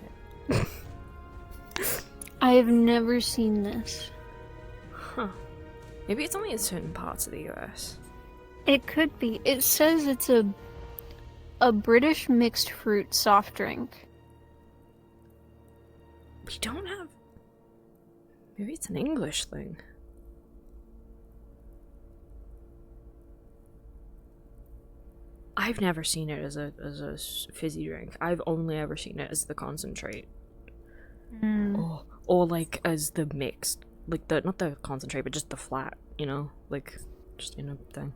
[SPEAKER 4] it.
[SPEAKER 3] I have never seen this.
[SPEAKER 4] Huh. Maybe it's only in certain parts of the US.
[SPEAKER 3] It could be. It says it's a British mixed fruit soft drink.
[SPEAKER 4] We don't have. Maybe it's an English thing. I've never seen it as a fizzy drink. I've only ever seen it as the concentrate.
[SPEAKER 3] Mm.
[SPEAKER 4] Or like as the mixed, like the not the concentrate, but just the flat. You know, like just in a thing.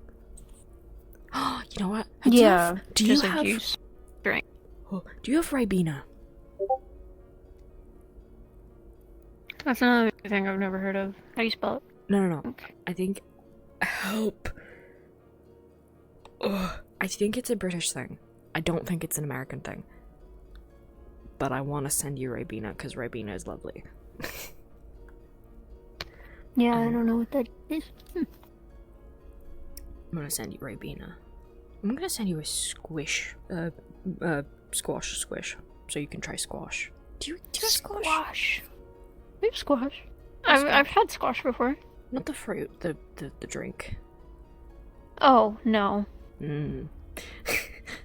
[SPEAKER 4] You know what? Do you
[SPEAKER 3] Yeah,
[SPEAKER 4] have, do
[SPEAKER 3] just
[SPEAKER 4] you
[SPEAKER 3] a
[SPEAKER 4] have
[SPEAKER 3] juice drink.
[SPEAKER 4] do you have Ribena?
[SPEAKER 3] That's another thing I've never heard of. How do you spell it?
[SPEAKER 4] No.
[SPEAKER 3] Okay.
[SPEAKER 4] I think. Help. Ugh. I think it's a British thing. I don't think it's an American thing. But I want to send you Ribena because Ribena is lovely.
[SPEAKER 3] Yeah, I don't know what that is.
[SPEAKER 4] I'm gonna send you Ribena. I'm gonna send you a squish, squash squish, so you can try squash. Do you have squash?
[SPEAKER 3] Squash. We have squash. I've had squash before.
[SPEAKER 4] Not the fruit, the drink.
[SPEAKER 3] Oh, no.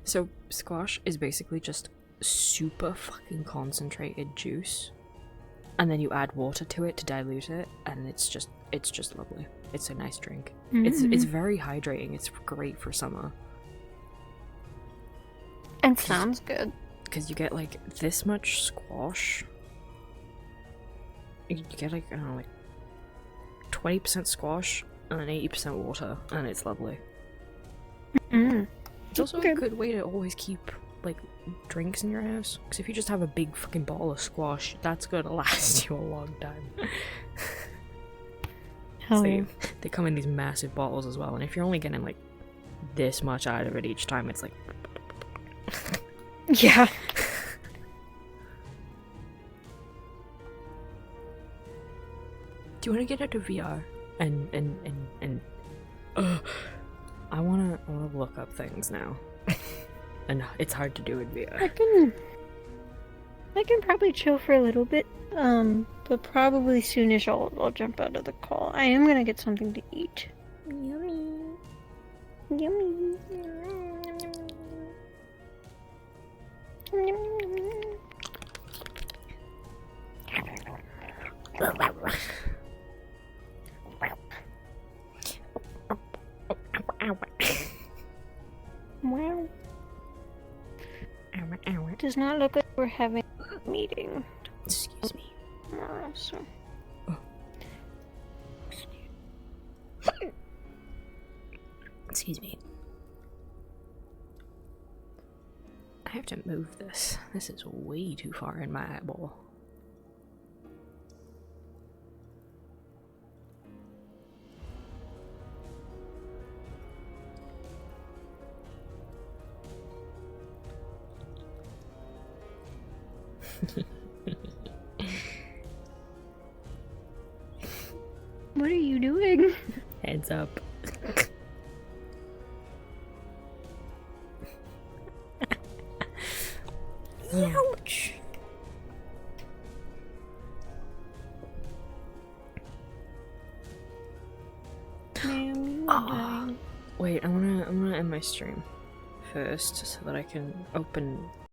[SPEAKER 4] So squash is basically just super fucking concentrated juice, and then you add water to it to dilute it, and it's just lovely. It's a nice drink. It's very hydrating. It's great for summer.
[SPEAKER 3] And sounds good.
[SPEAKER 4] Because you get like this much squash. You get like, I don't know, like 20% squash and then 80% water, and it's lovely. It's also a good way to always keep like drinks in your house, because if you just have a big fucking bottle of squash, that's gonna last you a long time.
[SPEAKER 3] Hell
[SPEAKER 4] So
[SPEAKER 3] yeah.
[SPEAKER 4] they come in these massive bottles as well, and if you're only getting like this much out of it each time, it's like
[SPEAKER 3] Yeah.
[SPEAKER 4] do you want to get into VR and I wanna look up things now. And it's hard to do in VR.
[SPEAKER 3] I can probably chill for a little bit. But probably soonish I'll jump out of the call. I am gonna get something to eat. Yummy. Yummy. Wow. Does not look like we're having a meeting
[SPEAKER 4] Excuse me.
[SPEAKER 3] tomorrow, so.
[SPEAKER 4] Excuse me. I have to move this. This is way too far in my eyeball.
[SPEAKER 3] What are you doing?
[SPEAKER 4] Heads up.
[SPEAKER 2] Ouch.
[SPEAKER 3] Ma'am, you
[SPEAKER 4] Ah.
[SPEAKER 3] are dying.
[SPEAKER 4] Wait, I'm gonna end my stream first so that I can open